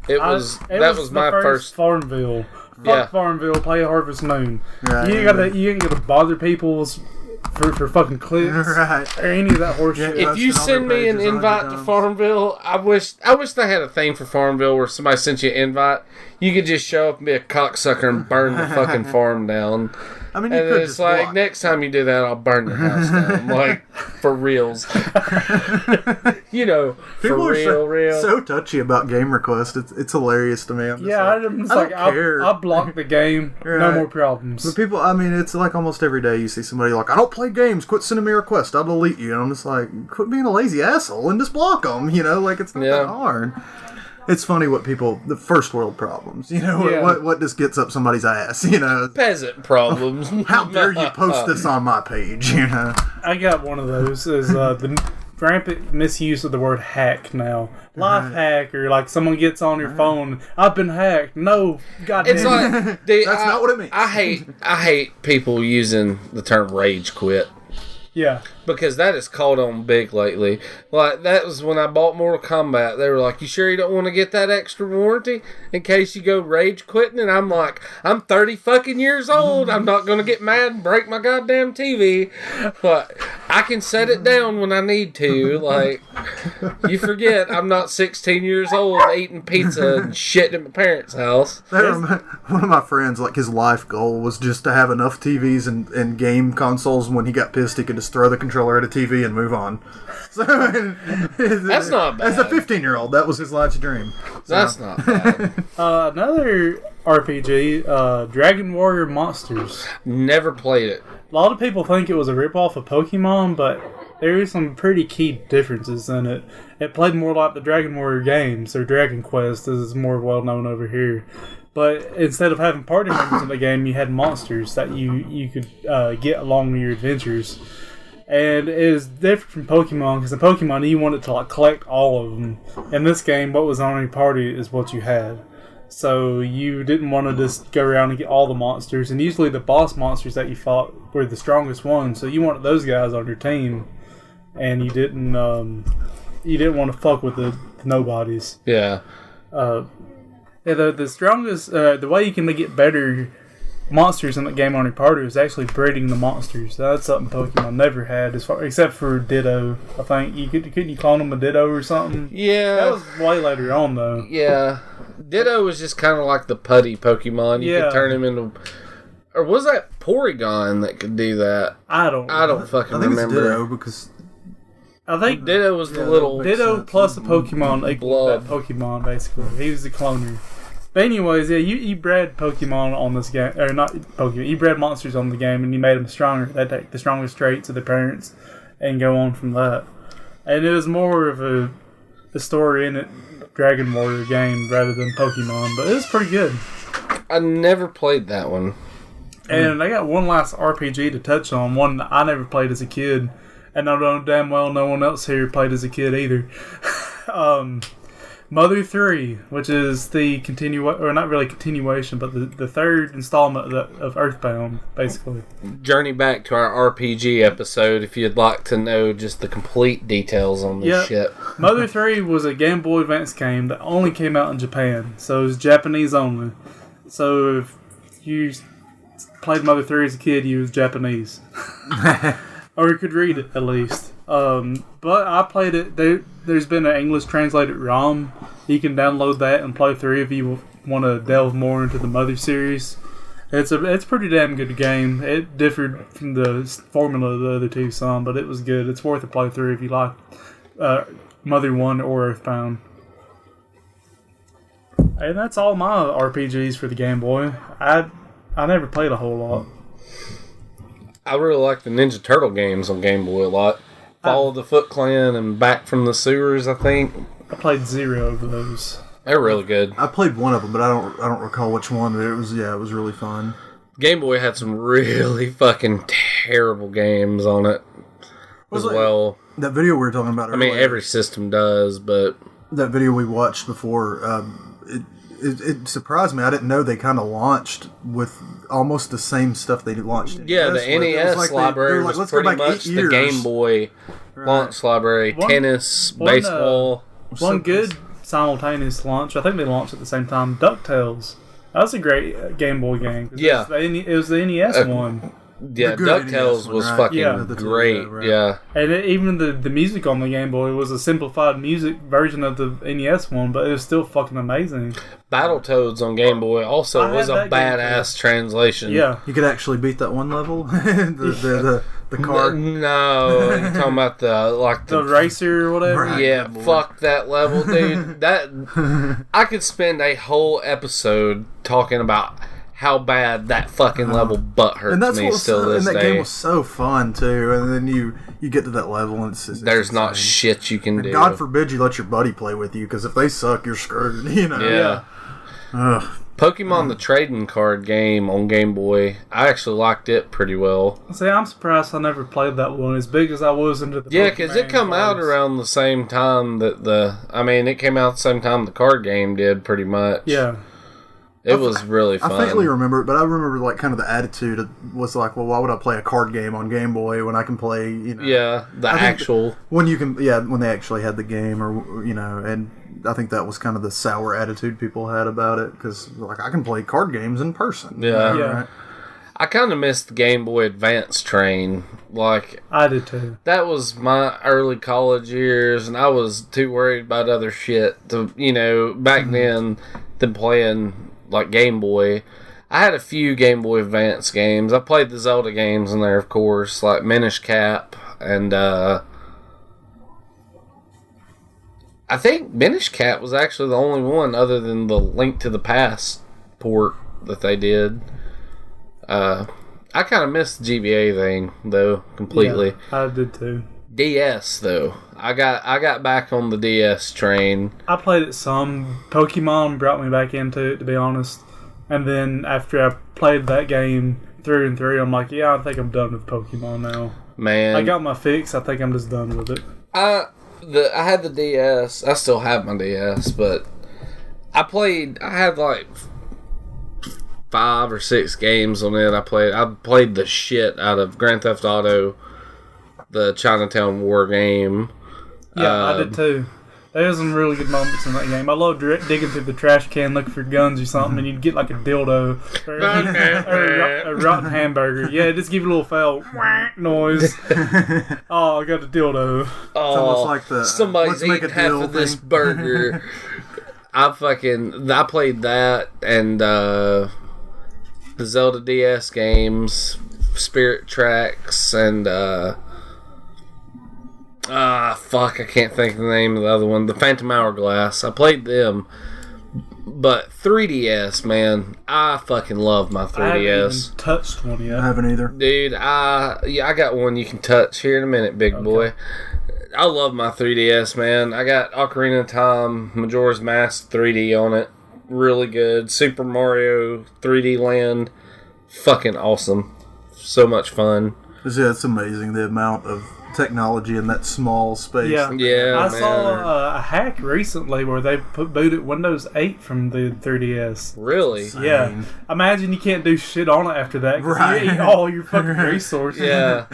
That was my first Farmville. Yeah. Fuck Farmville, play Harvest Moon. Right, You ain't gotta bother people's for fucking clicks Right. or any of that horse shit. If you send me an invite to Farmville, I wish they had a thing for Farmville where somebody sent you an invite. You could just show up and be a cocksucker and burn the fucking farm down. I mean, you And could it's just like, block. next time you do that, I'll burn your house down. Like, for reals. People for are real. so touchy about game requests. It's hilarious to me. I'm just I don't care. I blocked the game. No Right. more problems. But people, I mean, it's like almost every day you see somebody like, I don't play games, quit sending me a request, I'll delete you. And I'm just like, quit being a lazy asshole and just block them, like it's not that hard. It's funny what the first world problems, what just gets up somebody's ass, Peasant problems. How dare you post this on my page, I got one of those. Is the rampant misuse of the word hack now. Life hack, or like someone gets on your phone, I've been hacked. No, goddamn. It's like, That's not what it means. I hate people using the term rage quit. Yeah. Because that is caught on big lately. Like, that was when I bought Mortal Kombat. They were like, you sure you don't want to get that extra warranty in case you go rage quitting? And I'm like, I'm 30 fucking years old. I'm not going to get mad and break my goddamn TV. But I can set it down when I need to. Like, you forget I'm not 16 years old eating pizza and shitting at my parents' house. One of my friends, like, his life goal was just to have enough TVs and game consoles when he got pissed he could just just throw the controller at a TV and move on. So That's not bad. As a 15-year-old, that was his life's dream. So. That's not bad. Another RPG, Dragon Warrior Monsters. Never played it. A lot of people think it was a ripoff of Pokemon, but there are some pretty key differences in it. It played more like the Dragon Warrior games, or Dragon Quest, as is more well known over here. But instead of having party members in the game, you had monsters that you could get along with your adventures. And it is different from Pokemon, because in Pokemon you wanted to collect all of them. In this game, what was on your party is what you had. So you didn't want to just go around and get all the monsters. And usually the boss monsters that you fought were the strongest ones, so you wanted those guys on your team. And you didn't want to fuck with the nobodies. Yeah. The strongest, the way you can get better monsters in the game on your party is actually breeding the monsters. That's something Pokemon never had, except for Ditto. I think couldn't you clone them a Ditto or something? Yeah. That was way later on, though. Yeah. Ditto was just kind of like the putty Pokemon. You could turn him into... Or was that Porygon that could do that? I don't fucking I think remember. it's Ditto because... I think Ditto was the little... Ditto plus a Pokemon equals that Pokemon, basically. He was the cloner. But anyways, yeah, you bred Pokemon on this game, or not Pokemon, you bred monsters on the game, and you made them stronger. They take the strongest traits of their parents and go on from that. And it was more of a story in it, Dragon Warrior game rather than Pokemon, but it was pretty good. I never played that one. And I got one last RPG to touch on, one that I never played as a kid, and I know damn well no one else here played as a kid either. Mother 3, which is the or not really continuation, but the third installment of Earthbound, basically. Journey back to our RPG episode if you'd like to know just the complete details on this shit. Mother 3 was a Game Boy Advance game that only came out in Japan, so it was Japanese only. So if you played Mother 3 as a kid, you was Japanese. Or you could read it, at least. But I played it. There's been an English translated ROM. You can download that and play through if you want to delve more into the Mother series. It's a pretty damn good game. It differed from the formula of the other two some, but it was good. It's worth a playthrough if you like Mother 1 or Earthbound. And that's all my RPGs for the Game Boy. I never played a whole lot. I really like the Ninja Turtle games on Game Boy a lot. Follow the Foot Clan and Back from the Sewers, I think. I played 0 of those. They're really good. I played one of them, but I don't recall which one. But it was really fun. Game Boy had some really fucking terrible games on it as well. That video we were talking about earlier. I mean, every system does, but... That video we watched before, it surprised me. I didn't know they kind of launched with almost the same stuff they launched. Yeah, the NES library was pretty much the Game Boy launch library. Tennis, baseball. One good simultaneous launch, I think they launched at the same time, DuckTales. That was a great Game Boy game. Yeah. It was the NES one. Yeah, DuckTales was fucking great. Yeah. And even the music on the Game Boy was a simplified music version of the NES one, but it was still fucking amazing. Battletoads on Game Boy also was a badass translation. Yeah. You could actually beat that one level? the car? No, you're talking about the racer or whatever? Right. Yeah, fuck that level, dude. I could spend a whole episode talking about how bad that fucking level butt hurts me still this day. And that game was so fun too. And then you get to that level and it's there's not shit you can do. God forbid you let your buddy play with you, because if they suck, you're screwed. You know. Yeah. Pokemon the trading card game on Game Boy, I actually liked it pretty well. See, I'm surprised I never played that one as big as I was into the Yeah, because it come out around the same time that it came out the same time the card game did, pretty much. Yeah. It was really fun. I faintly remember it, but I remember kind of the attitude was like, well, why would I play a card game on Game Boy when I can play, Yeah, when they actually had the game, or and I think that was kind of the sour attitude people had about it, because I can play card games in person. Yeah. Right? I kind of missed the Game Boy Advance train. I did too. That was my early college years, and I was too worried about other shit to, back then, than playing Game Boy. I had a few Game Boy Advance games. I played the Zelda games in there, of course, like Minish Cap and I think Minish Cap was actually the only one other than the Link to the Past port that they did. I kind of missed the GBA thing though completely. Yeah, I did too. DS though, I got back on the DS train. I played it some. Pokemon brought me back into it, to be honest. And then after I played that game through and through, I'm like, yeah, I think I'm done with Pokemon now. Man, I got my fix. I think I'm just done with it. I had the DS. I still have my DS, but I had like 5 or 6 games on it. I played the shit out of Grand Theft Auto, the Chinatown War game. Yeah, I did too. There was some really good moments in that game. I loved digging through the trash can looking for guns or something, and you'd get like a dildo or a rotten hamburger. Yeah, just give you a little foul noise. Oh, I got a dildo. It's almost like the somebody's let's make eating a half deal of this thing. burger. I played that and the Zelda DS games, Spirit Tracks, and I can't think of the name of the other one. The Phantom Hourglass. I played them. But 3DS, man, I fucking love my 3DS. I haven't even touched one yet. I haven't either. Dude, I got one you can touch here in a minute, big boy. I love my 3DS, man. I got Ocarina of Time, Majora's Mask 3D on it. Really good. Super Mario 3D Land. Fucking awesome. So much fun. Yeah, it's amazing the amount of technology in that small space. Yeah, Yeah, I man. saw a hack recently where they booted Windows 8 from the 3DS. Really? Yeah, imagine you can't do shit on it after that because Right. you eat all your fucking resources. Yeah.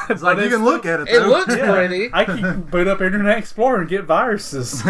It's like you can look at it. It Though. looks pretty. I can boot up Internet Explorer and get viruses.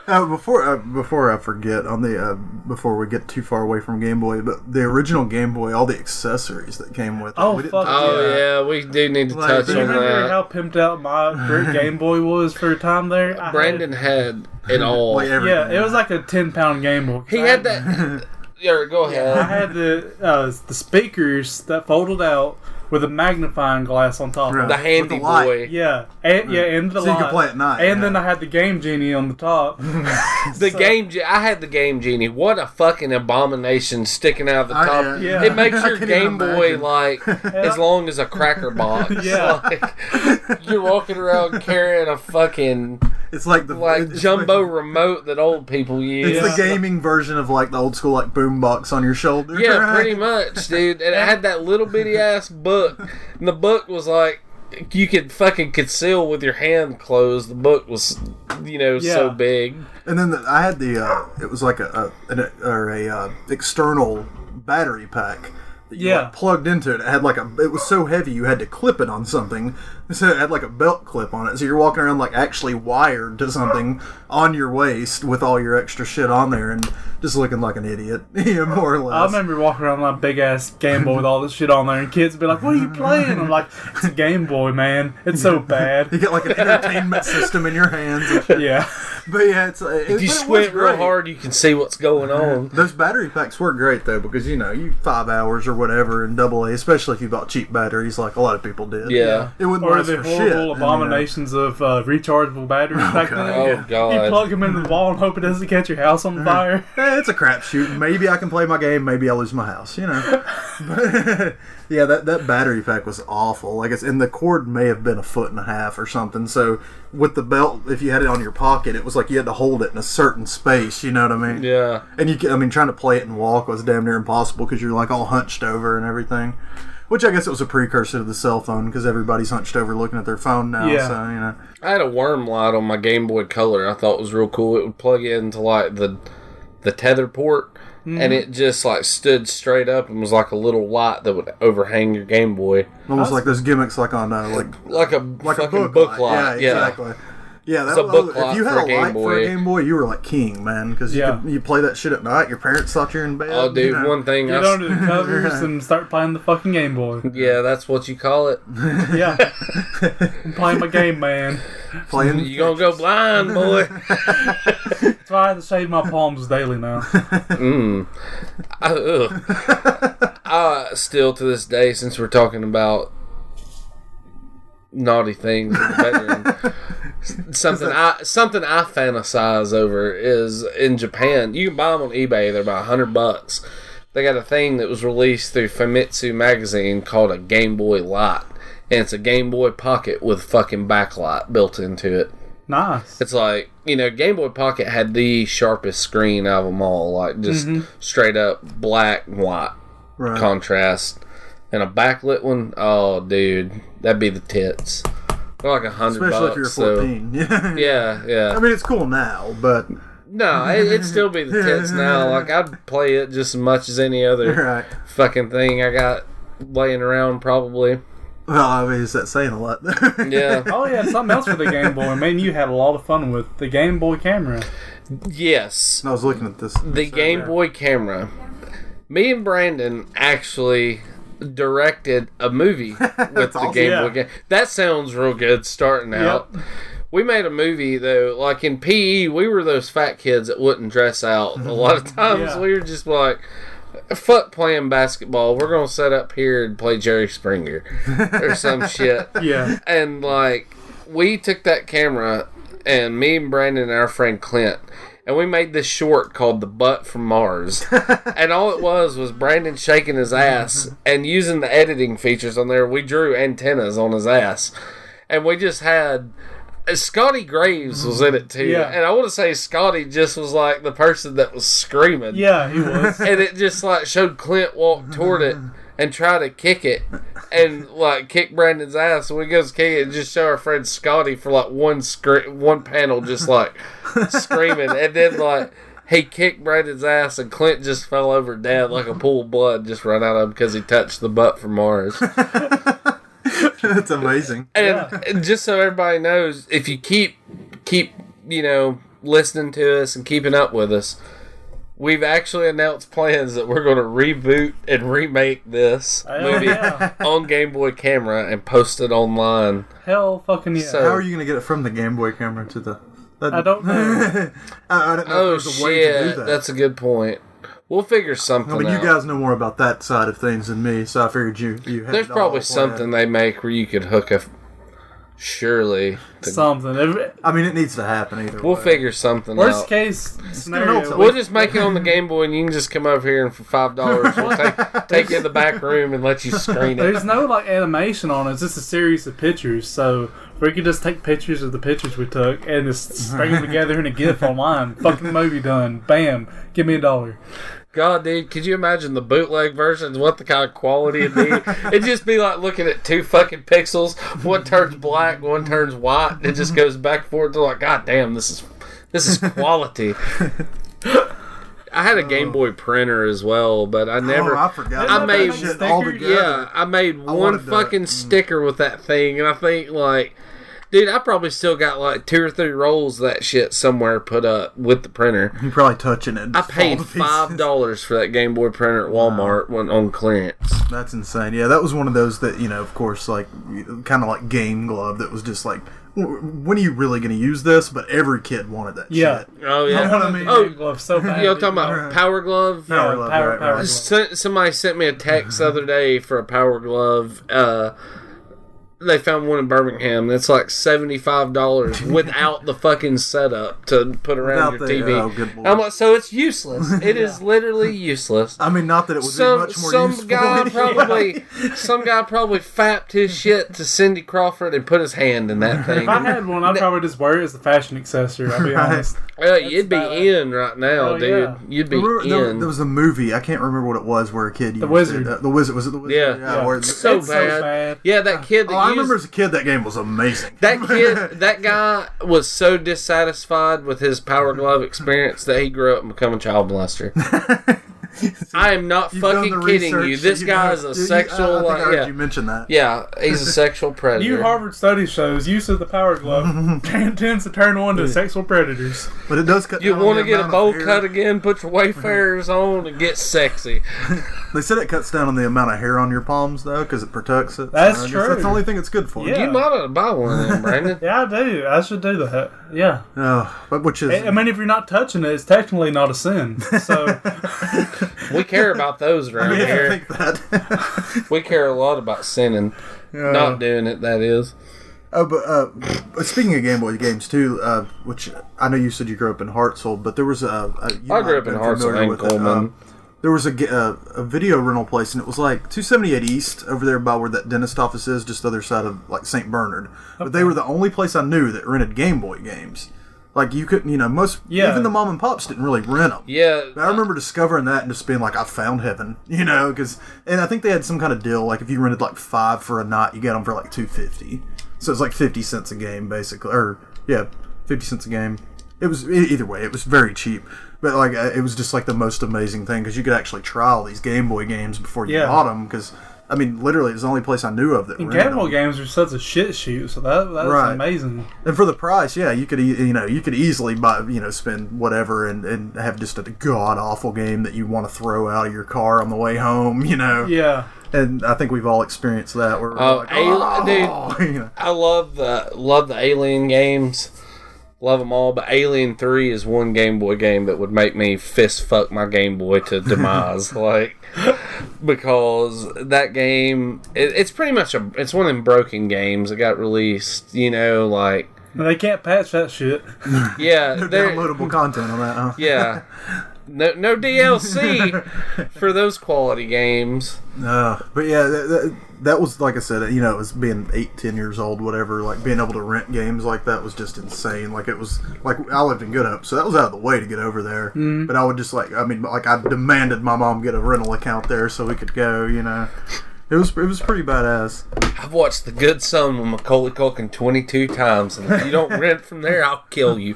Before I forget, on the before we get too far away from Game Boy, but the original Game Boy, all the accessories that came with it. Oh, we didn't fuck touch Oh, that. yeah, we do need to Like, touch Do you on remember that. how pimped out my brick Game Boy was for a time there? Brandon had it all. Like everything. Yeah, it was like a 10-pound Game Boy. He had that. Yeah, go ahead. I had the speakers that folded out with a magnifying glass on top. Right. of The it. handy With the light. boy. Yeah, and the So you light. could play at night, And yeah. then I had the Game Genie on the top. I had the Game Genie. What a fucking abomination sticking out of the top. Yeah. It makes I your can't Game even Boy imagine. like as long as a cracker box. Yeah. Like, you're walking around carrying a fucking It's like the it's jumbo like- remote that old people use. It's the gaming version of like the old school like boombox on your shoulder. Yeah, pretty much, dude. And it had that little bitty ass book. And the book was like, you could fucking conceal with your hand closed. The book was, so big. And then I had the it was like a external battery pack that you like, plugged into it. It had it was so heavy you had to clip it on something. So it had like a belt clip on it. So you're walking around like actually wired to something on your waist with all your extra shit on there and just looking like an idiot, more or less. I remember walking around with my big ass Game Boy with all this shit on there, and kids would be like, "What are you playing?" I'm like, "It's a Game Boy, man. It's so bad." You get like an entertainment system in your hands and shit. Yeah, But yeah, If you squint real hard, you can see what's going on. Those battery packs work great though because you 5 hours or whatever in AA, especially if you bought cheap batteries like a lot of people did. Yeah. It wouldn't or last the for horrible shit. abominations of rechargeable batteries back then. Oh, God. You plug them into the wall and hope it doesn't catch your house on fire. It's a crapshoot. Maybe I can play my game. Maybe I'll lose my house. But, yeah, that battery pack was awful. Like and the cord may have been 1.5 feet or something. So with the belt, if you had it on your pocket, it was like you had to hold it in a certain space. You know what I mean? Yeah. And trying to play it and walk was damn near impossible because you're like all hunched over and everything. Which I guess it was a precursor to the cell phone because everybody's hunched over looking at their phone now. Yeah. So I had a worm light on my Game Boy Color. I thought was real cool. It would plug into like the tether port, and it just like stood straight up and was like a little light that would overhang your Game Boy, almost like those gimmicks like on like a like a fucking book light. Yeah, exactly. Yeah, It's a book light if you had for a a Game light for Boy. a Game Boy, you were like king, man, because you play that shit at night. Your parents thought you're in bed. Oh, dude, one thing. Get under the covers and start playing the fucking Game Boy. Yeah, that's what you call it. Yeah, I'm playing my game, man. playing. You gonna go blind, boy? That's why I have to shave my palms daily now. Still to this day, since we're talking about naughty things in the bedroom, something I fantasize over is in Japan. You can buy them on eBay. They're about $100. They got a thing that was released through Famitsu magazine called a Game Boy Light, and it's a Game Boy Pocket with fucking backlight built into it. Nice. It's like, Game Boy Pocket had the sharpest screen out of them all, like just straight up black and white contrast. And a backlit one, oh dude, that'd be the tits. They're like $100. Especially if you're 14. Yeah. I mean, it's cool now, but no, it'd still be the tits now. Like, I'd play it just as much as any other fucking thing I got laying around, probably. Well, I mean, is that saying a lot? Yeah. Oh yeah, something else with the Game Boy. Man, you had a lot of fun with the Game Boy camera. Yes. I was looking at this. The Game Boy camera. Me and Brandon actually directed a movie with the Game Boy camera. That sounds real good starting out. We made a movie, though, like in PE, we were those fat kids that wouldn't dress out. A lot of times we were just like, fuck playing basketball. We're going to set up here and play Jerry Springer or some shit. Yeah. And, like, we took that camera, and me and Brandon and our friend Clint, and we made this short called The Butt from Mars. And all it was Brandon shaking his ass, and using the editing features on there, we drew antennas on his ass. And we just had... Scotty Graves was in it too, and I want to say Scotty just was like the person that was screaming. Yeah, he was. And it just like showed Clint walk toward it and try to kick it, and like kick Brandon's ass. So we goes kick it and just show our friend Scotty for like one panel, just like screaming, and then like he kicked Brandon's ass, and Clint just fell over dead like a pool of blood just ran out of him because he touched the butt from Mars. That's amazing. And just so everybody knows, if you keep listening to us and keeping up with us, we've actually announced plans that we're going to reboot and remake this movie on Game Boy camera and post it online. Hell fucking yeah. So, how are you going to get it from the Game Boy camera to the... I don't know. I don't know if there's a way to do that. That's a good point. We'll figure something out. You guys know more about that side of things than me, so I figured you had There's probably something they make where you could hook a... Surely. Something. I mean, it needs to happen either We'll way. figure something Worst out. case scenario. We'll just make it on the Game Boy, and you can just come over here and for $5 we'll take you in the back room and let you screen it. There's no like animation on it. It's just a series of pictures. So we could just take pictures of the pictures we took and just string them together in a GIF online. Fucking movie done. Bam. Give me $1. God, dude, could you imagine the bootleg versions? What the kind of quality it'd be? It'd just be like looking at two fucking pixels. One turns black, one turns white. And it just goes back and forth. They're like, God damn, this is quality. I had a Game Boy printer as well, but I never. I forgot. I made shit all together. Yeah, I made one fucking sticker with that thing, and I think like. Dude, I probably still got like 2 or 3 rolls of that shit somewhere put up with the printer. You're probably touching it. I paid $5 for that Game Boy printer at Walmart when on clearance. That's insane. Yeah, that was one of those that, of course, like, kind of like Game Glove that was just like, when are you really going to use this? But every kid wanted that shit. Oh, yeah. You know what I mean? Game Glove so bad. You're talking about Power Glove? Power Glove, Power right. Glove. Somebody sent me a text the other day for a Power Glove. They found one in Birmingham that's like $75 without the fucking setup to put around Without your the- TV. oh, good lord. I'm like, so it's useless. It is literally useless. I mean, not that it would be much more useful. Some guy probably fapped his shit to Cindy Crawford and put his hand in that thing. If I had one, I'd probably just wear it as a fashion accessory. I'll be honest. You'd be in right now, Oh, dude. yeah. You'd be Remember, in. there was a movie, I can't remember what it was, where a kid used Wizard. it. The Wizard. Was it The Wizard? Yeah. where so It's so bad. bad. Yeah, that kid that I used... remember as a kid that game was amazing. That guy was so dissatisfied with his Power Glove experience that he grew up and became a child molester. I am not You've done fucking the kidding you. research, This guy is a sexual. I think I heard yeah, you mention that. yeah, he's a sexual predator. New Harvard study shows use of the power glove tends to turn on to sexual predators. But it does cut. You down on want to the get a amount bowl of hair. cut again? Put your Wayfarers on and get sexy. They said it cuts down on the amount of hair on your palms, though, because it protects it. That's I guess true. That's the only thing it's good for. Yeah. You might have to buy one of them, Brandon. Yeah, I do. I should do that. Yeah. But which is I mean, if you're not touching it, it's technically not a sin. So, We care about those around I here. think that. We care a lot about sinning. Not doing it, that is. Oh, but speaking of Game Boy games too, which I know you said you grew up in Hartselle, but there was a you I might grew have up in been Hartselle familiar and with it. Coleman. There was a video rental place, and it was like 278 East over there by where that dentist office is, just the other side of like St. Bernard. But they were the only place I knew that rented Game Boy games. Like you couldn't, even the mom and pops didn't really rent them. Yeah. But I remember discovering that and just being like, I found heaven, and I think they had some kind of deal. Like if you rented like 5 for a night, you get them for like $2.50. So it's like 50 cents a game, basically, 50 cents a game. It was either way, it was very cheap. But like it was just like the most amazing thing because you could actually try all these Game Boy games before you bought them. Because I mean, literally, it's the only place I knew of that. and rented Game Boy them. games are such a shit shoot, so that's Right. amazing. And for the price, you could you could easily buy spend whatever and have just a god awful game that you want to throw out of your car on the way home. Yeah. And I think we've all experienced that. Where we're like, Dude, I love the Alien games. Love them all, but Alien 3 is one Game Boy game that would make me fist fuck my Game Boy to demise. Because that game, it's pretty much it's one of them broken games that got released, And they can't patch that shit. Yeah. no downloadable content on that, huh? Yeah. No DLC for those quality games. But yeah, that was, like I said, it was being 8-10 years old, whatever, like being able to rent games like that was just insane. Like it was, like I lived in Good Hope, so that was out of the way to get over there. Mm. But I would just I demanded my mom get a rental account there so we could go, It was pretty badass. I've watched The Good Son with Macaulay Culkin 22 times, and if you don't rent from there, I'll kill you.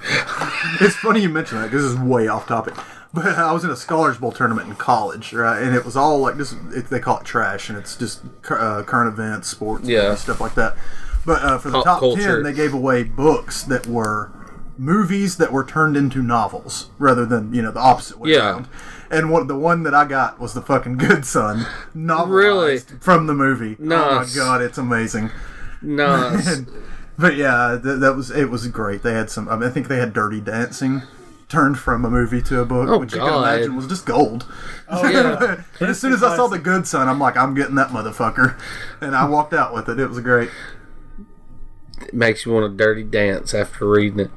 It's funny you mention that because this is way off topic. But I was in a Scholars Bowl tournament in college, right? And it was all like this. They call it trash, and it's just current events, sports, stuff like that. But for the top culture. 10, they gave away books that were movies that were turned into novels, rather than the opposite way around. And the one that I got was the fucking Good Son, novelized from the movie. Nice. Oh my god, it's amazing. Nice. But yeah, it was great. They had some. I think they had Dirty Dancing turned from a movie to a book, which you can imagine was just gold. Oh yeah. And as soon as I saw The Good Son, I'm like, I'm getting that motherfucker, and I walked out with it. It was great. It makes you want to dirty dance after reading it.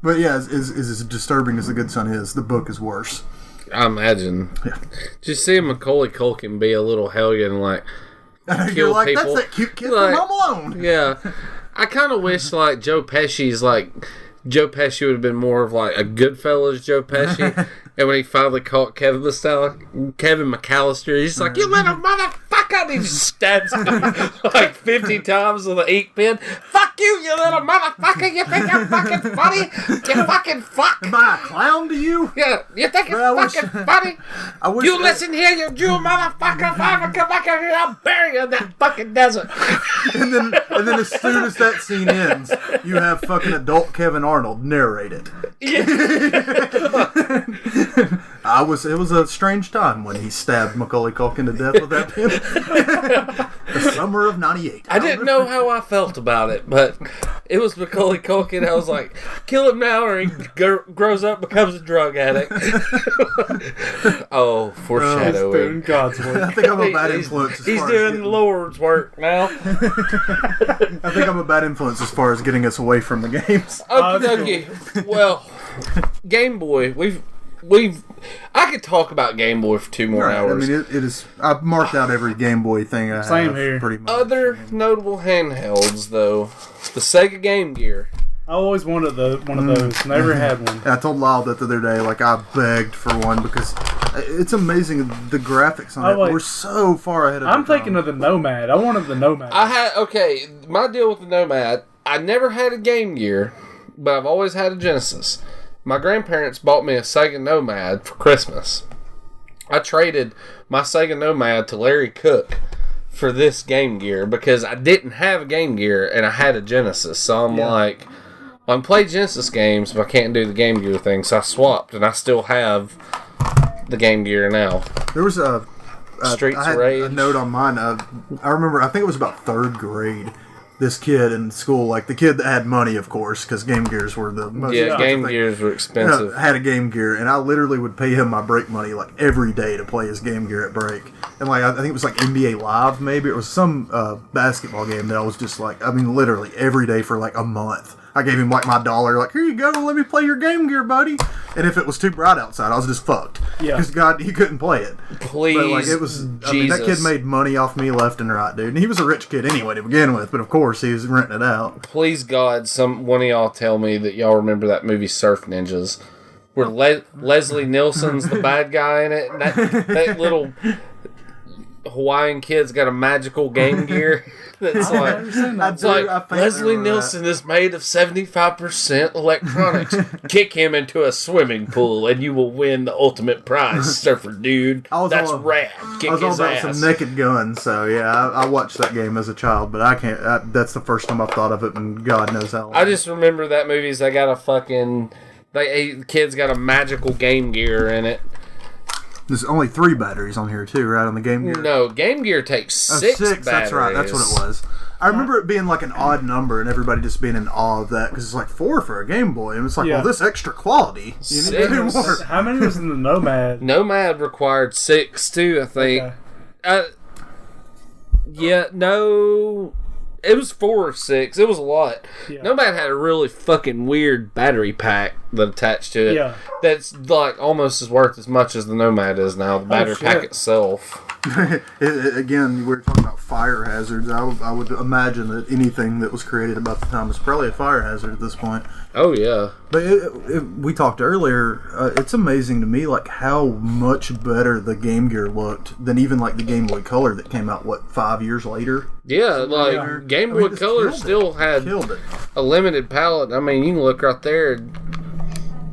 But yeah, as disturbing as The Good Son is, the book is worse. I imagine. Yeah. Just seeing Macaulay Culkin be a little hellion, You're kill like, people. that's that cute kid from Home Alone. Yeah. I kind of wish, Joe Pesci's, Joe Pesci would have been more of, a Goodfellas Joe Pesci. And when he finally caught Kevin McAllister, he's like, "You little motherfucker!" And he just stabs him 50 times with an ink pen. "Fuck you, you little motherfucker! You think I'm fucking funny? You fucking fuck!" Am I a clown to you? Yeah, you think it's fucking funny? You listen here, you Jew motherfucker! If I ever come back out here, I'll bury you in that fucking desert. And then as soon as that scene ends, you have fucking adult Kevin Arnold narrate it. It was a strange time when he stabbed Macaulay Culkin to death with that pen. The summer of '98. I didn't know how I felt about it, but it was Macaulay Culkin. I was like, kill him now or he grows up, becomes a drug addict. Oh, foreshadowing. God's work. I think I'm a bad influence. He's doing the Lord's work now. I think I'm a bad influence as far as getting us away from the games. Okay. Well, Game Boy, I could talk about Game Boy for 2 more hours. I mean, it is. I've marked out every Game Boy thing I have. Here. Pretty much. Other notable handhelds, though, the Sega Game Gear. I always wanted one of those. Never had one. I told Lyle that the other day. I begged for one because it's amazing. The graphics on it were so far ahead of. I'm thinking of the Nomad. I wanted the Nomad. My deal with the Nomad. I never had a Game Gear, but I've always had a Genesis. my grandparents bought me a Sega Nomad for Christmas. I traded my Sega Nomad to Larry Cook for this Game Gear because I didn't have a Game Gear and I had a Genesis. So I'm like, well, I can play Genesis games, but I can't do the Game Gear thing. So I swapped, and I still have the Game Gear now. There was Streets I had Rage. a note on mine. I remember, I think it was about 3rd grade. This kid in school, like the kid that had money, of course, because Game Gears were the most Yeah, expensive Game thing. Gears were expensive. Had a Game Gear, and I literally would pay him my break money like every day to play his Game Gear at break. And like I think it was like NBA Live, maybe it was some basketball game that I was just like, I mean, literally every day for like a month. I gave him like my $1, like, here you go, let me play your Game Gear, buddy. And if it was too bright outside, I was just fucked. Yeah. Because God, he couldn't play it. Please, But like it was, I mean, that kid made money off me left and right, dude. And he was a rich kid anyway to begin with, but of course he was renting it out. Please God, one of y'all tell me that y'all remember that movie Surf Ninjas, where Leslie Nielsen's the bad guy in it, and that little Hawaiian kid's got a magical Game Gear. That's like, it's like Leslie Nielsen is made of 75% electronics. Kick him into a swimming pool and you will win the ultimate prize, surfer dude. That's rad. Kick I was all his about ass. some Naked Gun, so yeah, I watched that game as a child, but I can't. That's the first time I've thought of it, and God knows how long. I just remember that movie's. They got a fucking. The kid's got a magical Game Gear in it. There's only 3 batteries on here too, right? On the Game Gear. No, Game Gear takes 6 batteries. That's right. That's what it was. I remember it being like an odd number, and everybody just being in awe of that because it's like 4 for a Game Boy, and it's like, well, this extra quality, you need to do more. How many was in the Nomad? Nomad required 6 too, I think. Okay. Yeah, no. It was 4 or 6. It was a lot. Yeah. Nomad had a really fucking weird battery pack that attached to it. Yeah. That's like almost as worth as much as the Nomad is now. The battery pack itself. Again, we were talking about fire hazards. I would imagine that anything that was created about the time is probably a fire hazard at this point. Oh yeah. But we talked earlier. It's amazing to me, like how much better the Game Gear looked than even like the Game Boy Color that came out 5 years later. Yeah, like Game Boy Color still had a limited palette. I mean, you can look right there.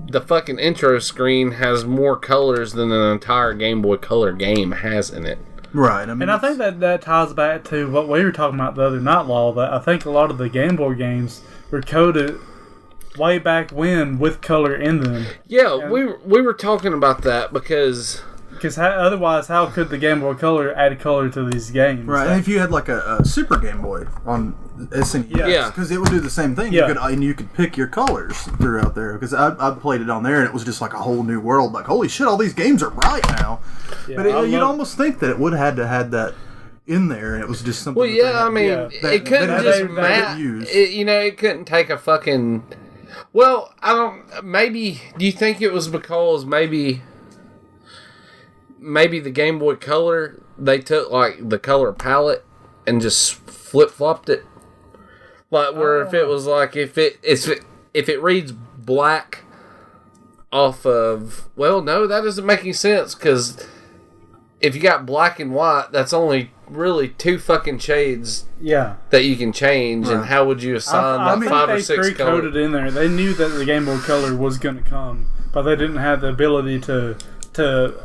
The fucking intro screen has more colors than an entire Game Boy Color game has in it. Right. I mean, and I think that ties back to what we were talking about the other night, Law, that I think a lot of the Game Boy games were coded way back when with color in them. Yeah, and we were talking about that because otherwise, how could the Game Boy Color add color to these games? Right, and if you had like a Super Game Boy on SNES, because it would do the same thing. Yeah. You could pick your colors throughout there. Because I played it on there, and it was just like a whole new world. Like, holy shit, all these games are bright now. Yeah, but you'd almost think that it would have had to have that in there, and it was just something. Well, yeah, I mean, it couldn't just match. It couldn't take a fucking. Well, I don't. Maybe. Do you think it was because maybe the Game Boy Color, they took like the color palette and just flip-flopped it? Like where if it was like if it reads black off of, well, no, that doesn't make any sense, because if you got black and white, that's only really 2 fucking shades that you can change, and how would you assign 5 or 6 colors? I think they pre-coded in there. They knew that the Game Boy Color was going to come, but they didn't have the ability to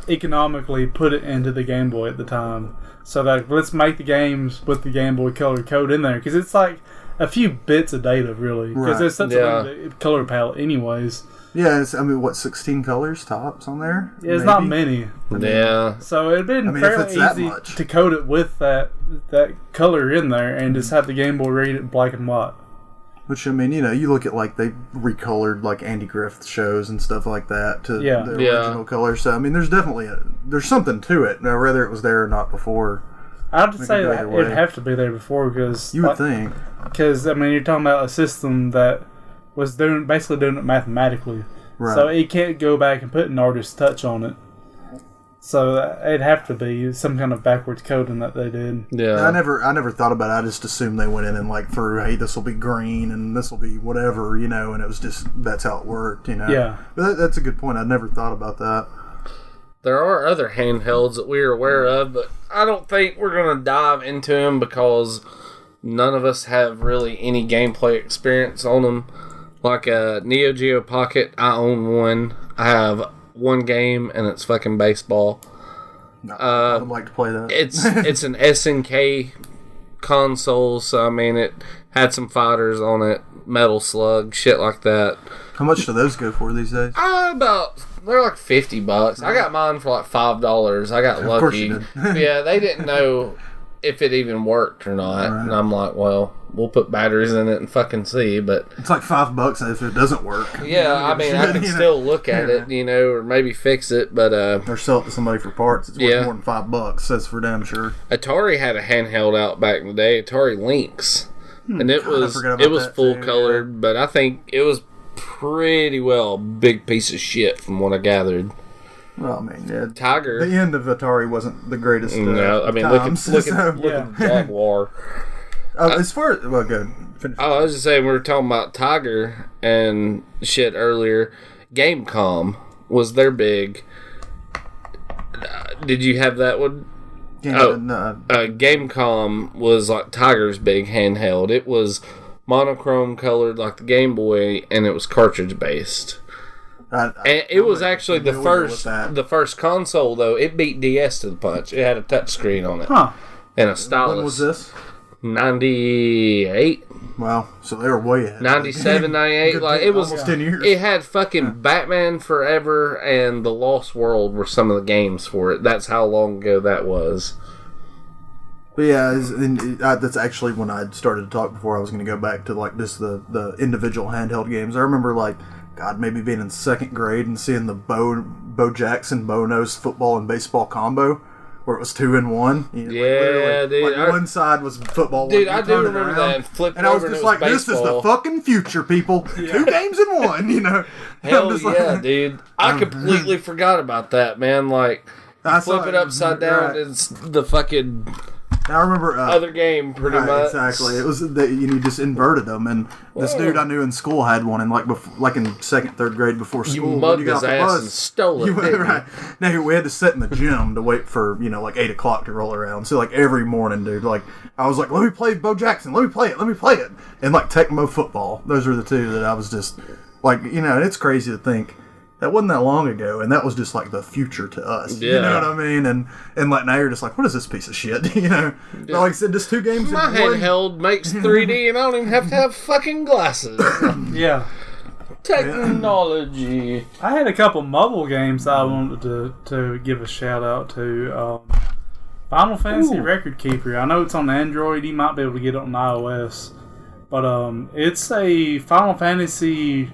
economically put it into the Game Boy at the time. So that let's make the games with the Game Boy Color code in there, because it's like a few bits of data, really, because there's such a limited color palette anyways. Yeah, it's, 16 colors tops on there? Yeah, it's not many. Yeah. So it'd been fairly easy to code it with that color in there and just have the Game Boy read it in black and white. Which, I mean, you look at, like, they recolored, like, Andy Griffith shows and stuff like that to the original color. So, I mean, there's definitely there's something to it, whether it was there or not before. I would say that it'd have to be there before, because... You would think. Because, I mean, you're talking about a system that was basically doing it mathematically. Right. So it can't go back and put an artist's touch on it. So it'd have to be some kind of backwards coding that they did. Yeah, I never thought about it. I just assumed they went in and like threw, hey, this will be green and this will be whatever, and it was just that's how it worked, Yeah, but that's a good point. I never thought about that. There are other handhelds that we're aware of, but I don't think we're going to dive into them because none of us have really any gameplay experience on them. Like a Neo Geo Pocket, I own one. I have one game, and it's fucking baseball. No, I would like to play that. It's an SNK console, so I mean, it had some fighters on it, Metal Slug, shit like that. How much do those go for these days? They're like $50. I got mine for like $5. I got lucky. Of course you did. Yeah, they didn't know if it even worked or not, Right. and I'm like, well, we'll put batteries in it and fucking see. But It's like $5 if it doesn't work. yeah, I mean, I can still look at it, or maybe fix it. But Or sell it to somebody for parts. It's worth Yeah. more than $5. That's for damn sure. Atari had a handheld out back in the day, Atari Lynx, and it God, I was forgot about that full too, colored, but I think it was pretty well a big piece of shit from what I gathered. Well, I mean, yeah. Tiger. The end of Atari wasn't the greatest. No, I mean, times, look at so- the Jaguar. As far as good, finish. Oh, I was just saying, we were talking about Tiger and shit earlier. Gamecom was their big. Did you have that one? Gamecom was like Tiger's big handheld. It was monochrome colored like the Game Boy, and it was cartridge based. And it was actually the first console, though. It beat DS to the punch. It had a touch screen on it. Huh. And a stylus. When was this? 98? Wow, so they were way ahead. 97, 98. Like, it was almost 10 years. It had fucking Batman Forever and The Lost World were some of the games for it. That's how long ago that was. But yeah, that's actually when I started to talk before I was going to go back to like just the individual handheld games. I remember like, God, maybe being in second grade and seeing the Bo Jackson Bo-Nose football and baseball combo, where it was 2-in-1. Yeah, dude. Like one side was football. Dude, one, I do remember that. And flipped and I was over just and it like, this is the fucking future, people. 2 games in 1, Hell I'm just yeah, like, dude. I completely forgot about that, man. Like, you flip it upside down, right. it's the fucking I remember other game, pretty much. Exactly. It was you just inverted them, and this dude I knew in school had one, and like in second, third grade before school. You mugged his ass and stole it. Right. Now we had to sit in the gym to wait for like 8 o'clock to roll around. So like every morning, dude, like I was like, let me play Bo Jackson, let me play it, and like Tecmo Football. Those were the two that I was just like, it's crazy to think. That wasn't that long ago, and that was just like the future to us. Yeah. You know what I mean? And like now you're just like, what is this piece of shit? But like I said, just 2 games. My in one. handheld makes 3D, and I don't even have to have fucking glasses. Yeah. Technology. I had a couple mobile games I wanted to give a shout out to. Final Fantasy Record Keeper. I know it's on Android. You might be able to get it on iOS. But it's a Final Fantasy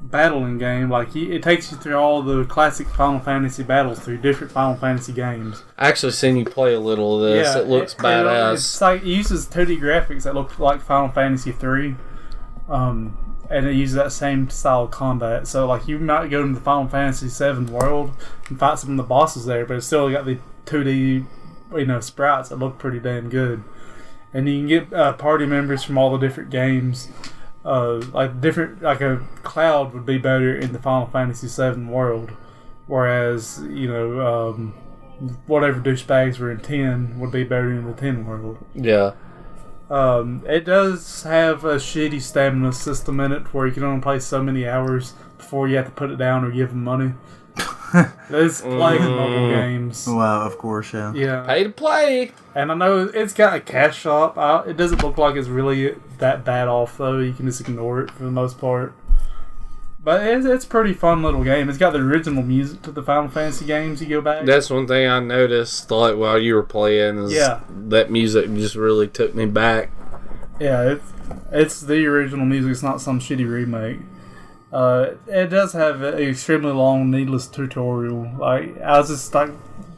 battling game. Like, it takes you through all the classic Final Fantasy battles through different Final Fantasy games. I actually seen you play a little of this. Yeah, it looks badass. It's like, it uses 2D graphics that look like Final Fantasy 3. And it uses that same style of combat. So, like, you might go into the Final Fantasy 7 world and fight some of the bosses there, but it's still got the 2D, sprites that look pretty damn good. And you can get party members from all the different games. Like a Cloud would be better in the Final Fantasy 7 world, whereas whatever douchebags were in 10 would be better in the 10 world. Yeah. It does have a shitty stamina system in it where you can only play so many hours before you have to put it down or give them money. It's playing mobile games. Well, of course, yeah. Yeah. Pay to play. And I know it's got a cash shop. It doesn't look like it's really that bad off, though. You can just ignore it for the most part. But it's a pretty fun little game. It's got the original music to the Final Fantasy games. You go back. That's one thing I noticed like while you were playing is that music just really took me back. Yeah, it's the original music. It's not some shitty remake. It does have an extremely long, needless tutorial. Like, I was just like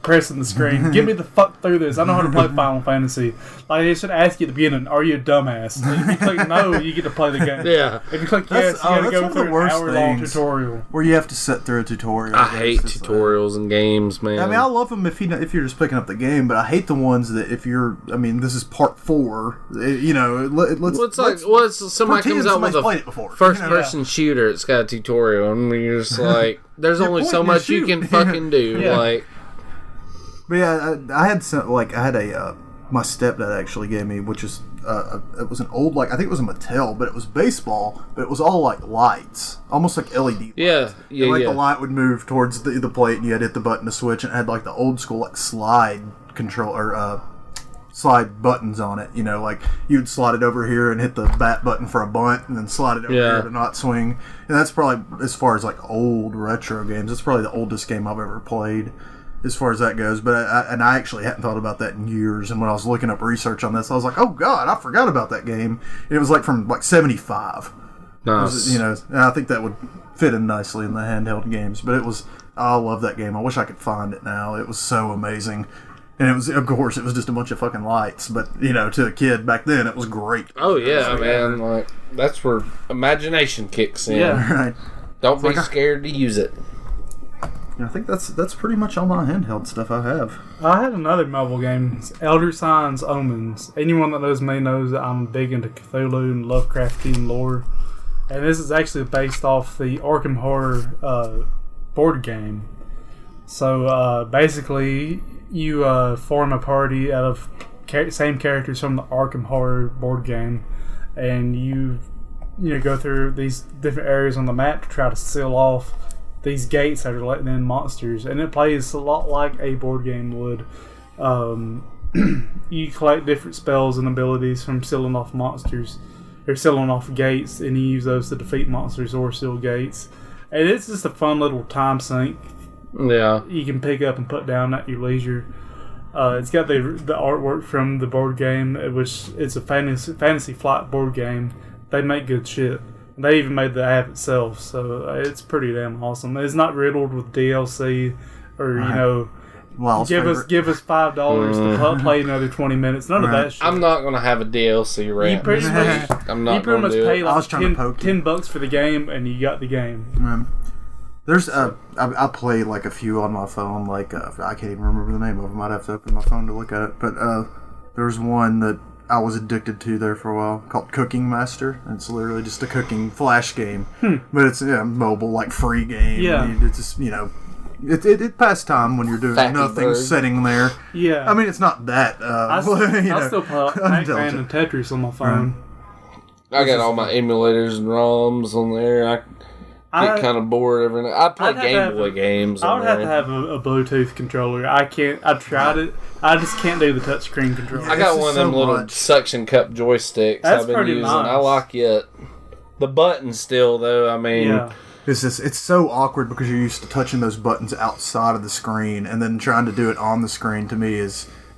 pressing the screen. Get me the fuck through this. I know how to play Final Fantasy. Like, they should ask you at the beginning, are you a dumbass? If you click no, you get to play the game. Yeah. If you click yes, you gotta go through an hour-long tutorial. Where you have to sit through a tutorial. I hate tutorials in games, man. I mean, I love them if you're just picking up the game, but I hate the ones that if you're. I mean, this is part 4. Somebody comes out with a first-person shooter. It's got a tutorial, and you're just like, there's only so much you can fucking do. Yeah. Like, but yeah, I had some. Like, I had a. My stepdad actually gave me, which is it was an old, like, I think it was a Mattel, but it was baseball, but it was all like lights, almost like LED lights. Yeah, And, like the light would move towards the plate, and you had to hit the button to switch, and it had like the old school like slide control or slide buttons on it. You know, like you'd slide it over here and hit the bat button for a bunt, and then slide it over here to not swing. And that's probably, as far as like old retro games, it's probably the oldest game I've ever played as far as that goes. But I actually hadn't thought about that in years. And when I was looking up research on this, I was like, oh god, I forgot about that game. And it was like from like 75. Nice. You know, and I think that would fit in nicely in the handheld games. But I love that game. I wish I could find it now. It was so amazing. And it was, of course, it was just a bunch of fucking lights. But, you know, to a kid back then, it was great. Oh, yeah, man. Like, that's where imagination kicks in. Yeah, right. Don't be scared to use it. I think that's pretty much all my handheld stuff I have. I had another mobile game, it's Elder Signs Omens. Anyone that knows me knows that I'm big into Cthulhu and Lovecraftian lore. And this is actually based off the Arkham Horror board game. So basically, you form a party out of same characters from the Arkham Horror board game, and you go through these different areas on the map to try to seal off these gates that are letting in monsters, and it plays a lot like a board game would. You collect different spells and abilities from sealing off monsters, or sealing off gates, and you use those to defeat monsters or seal gates. And it's just a fun little time sink. Yeah, you can pick up and put down at your leisure. It's got the artwork from the board game, which it's a fantasy flight board game. They make good shit. They even made the app itself, so it's pretty damn awesome. It's not riddled with DLC or give us $5 to play another 20 minutes. None of that shit. I'm not gonna have a DLC rant. You pretty much pay like $10 for the game, and you got the game. There's I played like a few on my phone. Like I can't even remember the name of them. I'd have to open my phone to look at it. But there's one that I was addicted to there for a while called Cooking Master. It's literally just a cooking flash game, but it's mobile, like free game. Yeah, it's just it passed time when you're doing nothing, sitting there. Yeah, I mean it's not that. I still play Pac-Man and Tetris on my phone. I got all my emulators and ROMs on there. I get kind of bored every night. I play Game Boy games. I would have to have a Bluetooth controller. I can't. I've tried it. I just can't do the touchscreen controller. I got one of them little suction cup joysticks I've been using. Nice. I like it. The buttons still, though, I mean... It's so awkward because you're used to touching those buttons outside of the screen, and then trying to do it on the screen, to me,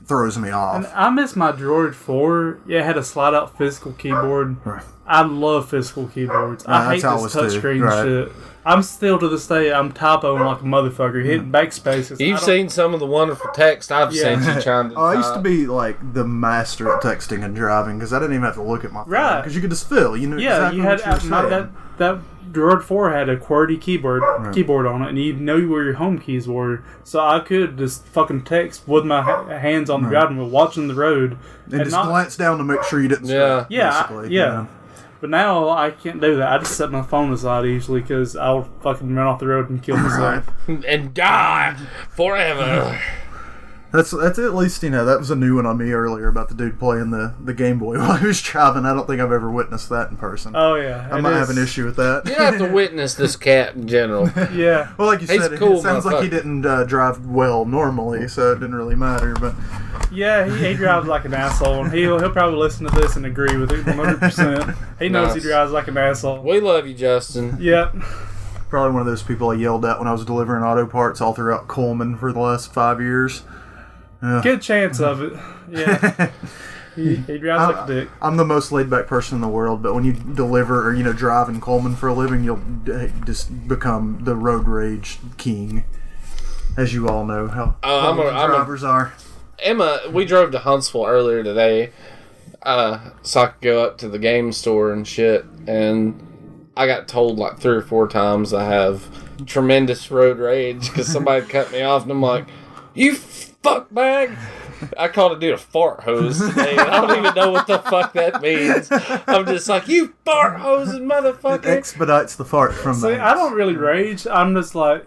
throws me off. And I miss my Droid 4. Yeah, it had a slide-out physical keyboard. Right. I love physical keyboards. I hate this touchscreen shit. I'm still, to this day, I'm typoing like a motherfucker, hitting backspaces. You've seen some of the wonderful text I've sent you trying to I used to be like the master at texting and driving because I didn't even have to look at my phone. Because you could just feel, exactly you had what you were saying. That Droid 4 had a QWERTY keyboard on it, and you know where your home keys were. So I could just fucking text with my hands on the driving wheel, watching the road, and just glance down to make sure you didn't. Yeah. But now I can't do that. I just set my phone aside usually because I'll fucking run off the road and kill myself and die forever. That's at least, that was a new one on me earlier about the dude playing the Game Boy while he was driving. I don't think I've ever witnessed that in person. Oh, yeah. I might have an issue with that. You have to witness this cat in general. Yeah. Well, like you said, it sounds like he didn't drive well normally, so it didn't really matter. But yeah, he drives like an asshole, and he'll probably listen to this and agree with it 100%. He knows he drives like an asshole. We love you, Justin. Yep. Probably one of those people I yelled at when I was delivering auto parts all throughout Coleman for the last 5 years. Good chance of it. Yeah. he drives like a dick. I'm the most laid back person in the world, but when you deliver or drive in Coleman for a living, you'll just become the road rage king, as you all know how drivers are. Emma, we drove to Huntsville earlier today, so I could go up to the game store and shit, and I got told like 3 or 4 times I have tremendous road rage because somebody cut me off, and I'm like, you fuck bag. I called a dude a fart hose today. I don't even know what the fuck that means. I'm just like, you fart hosing motherfucker. It expedites the fart from I don't really rage. I'm just like,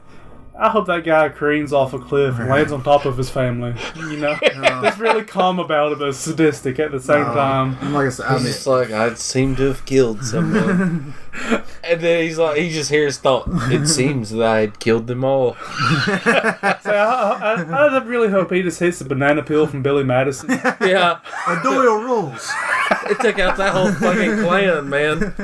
I hope that guy careens off a cliff and lands on top of his family. You know, it's really calm about it, but sadistic at the same time. Like I said, I mean, It's like, I seem to have killed someone. And then he's like, he just hears thought, it seems that I had killed them all. So I really hope he just hits the banana peel from Billy Madison. Yeah. Doyle rules. It took out that whole fucking clan, man.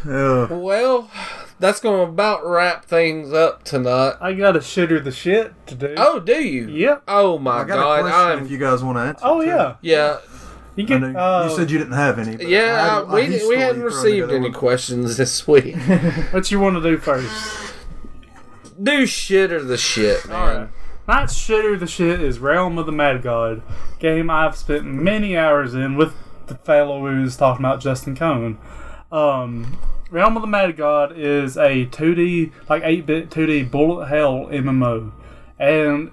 Well, that's going to about wrap things up tonight. I got a shitter the shit to do. Oh, do you? Yep. Oh, my I got God. a question if you guys want to answer. Oh, too. yeah. Yeah. You I can, know you said you didn't have any. But Yeah, I we hastily hadn't thrown received together any one. questions this week. what you want to do first? Do shit or the shit, man. Alright. Not shitter the shit is Realm of the Mad God. Game I've spent many hours in with the fellow who was talking about Justin Cohn. Realm of the Mad God is a 2D, like 8-bit 2D bullet hell MMO. And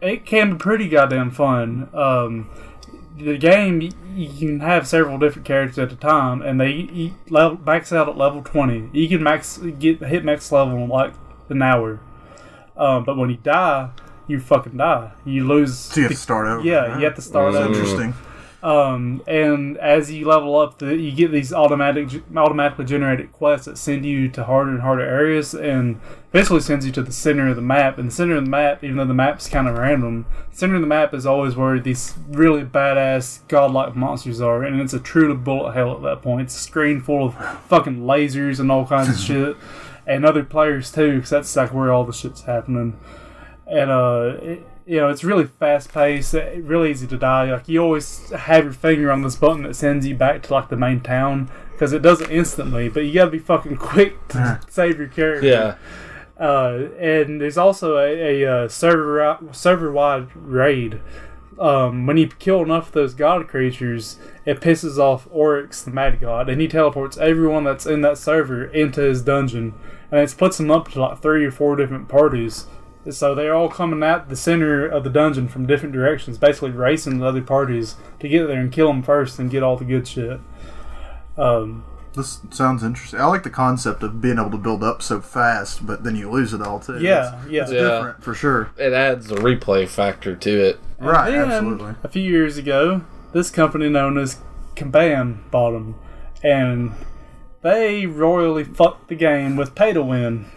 it can be pretty goddamn fun. The game, you can have several different characters at a time, and they max out at level 20. You can hit max level in like an hour. But when you die, you fucking die. You lose. So you have to start over. Yeah, you have to start That's over. interesting. And as you level up, you get these automatically generated quests that send you to harder and harder areas, and basically sends you to the center of the map. And the center of the map, even though the map's kind of random, the center of the map is always where these really badass godlike monsters are, and it's a truly bullet hell at that point. It's a screen full of fucking lasers and all kinds of shit, and other players too, because that's like where all the shit's happening. And it's really fast paced, really easy to die. Like, you always have your finger on this button that sends you back to like the main town, because it does it instantly, but you gotta be fucking quick to save your character. Yeah. And there's also a server-wide raid. When you kill enough of those god creatures, it pisses off Oryx, the Mad God, and he teleports everyone that's in that server into his dungeon, and it splits them up to like 3 or 4 different parties. So they're all coming at the center of the dungeon from different directions, basically racing the other parties to get there and kill them first and get all the good shit. This sounds interesting. I like the concept of being able to build up so fast, but then you lose it all too. Yeah, It's different for sure. It adds a replay factor to it. Right, And then, absolutely. a few years ago, this company known as Kabam bought them, and they royally fucked the game with pay to win.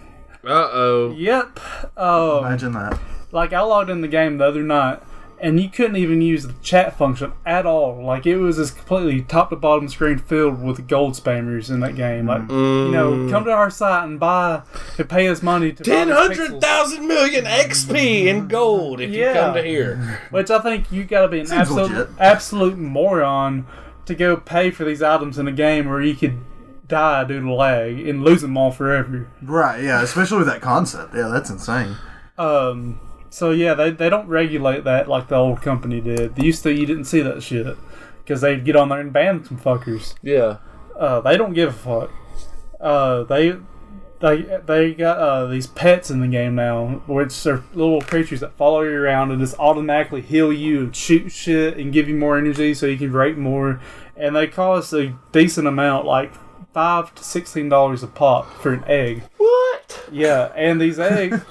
Uh-oh. Yep. Imagine that. Like, I logged in the game the other night, and you couldn't even use the chat function at all. Like, it was this completely top to bottom screen filled with gold spammers in that game. Like, come to our site and pay us money to buy these pixels. 100,000 million XP in gold if you come to here. Which I think you gotta be an Seems legit. absolute moron to go pay for these items in a game where you could die due to lag and lose them all forever. Right, yeah, especially with that concept. Yeah, that's insane. So yeah, they don't regulate that like the old company did. Used to, you didn't see that shit because they'd get on there and ban some fuckers. Yeah. They don't give a fuck. They got these pets in the game now, which are little creatures that follow you around and just automatically heal you and shoot shit and give you more energy so you can rate more. And they cost a decent amount, like $5 to $16 a pop for an egg. What? Yeah, and these eggs,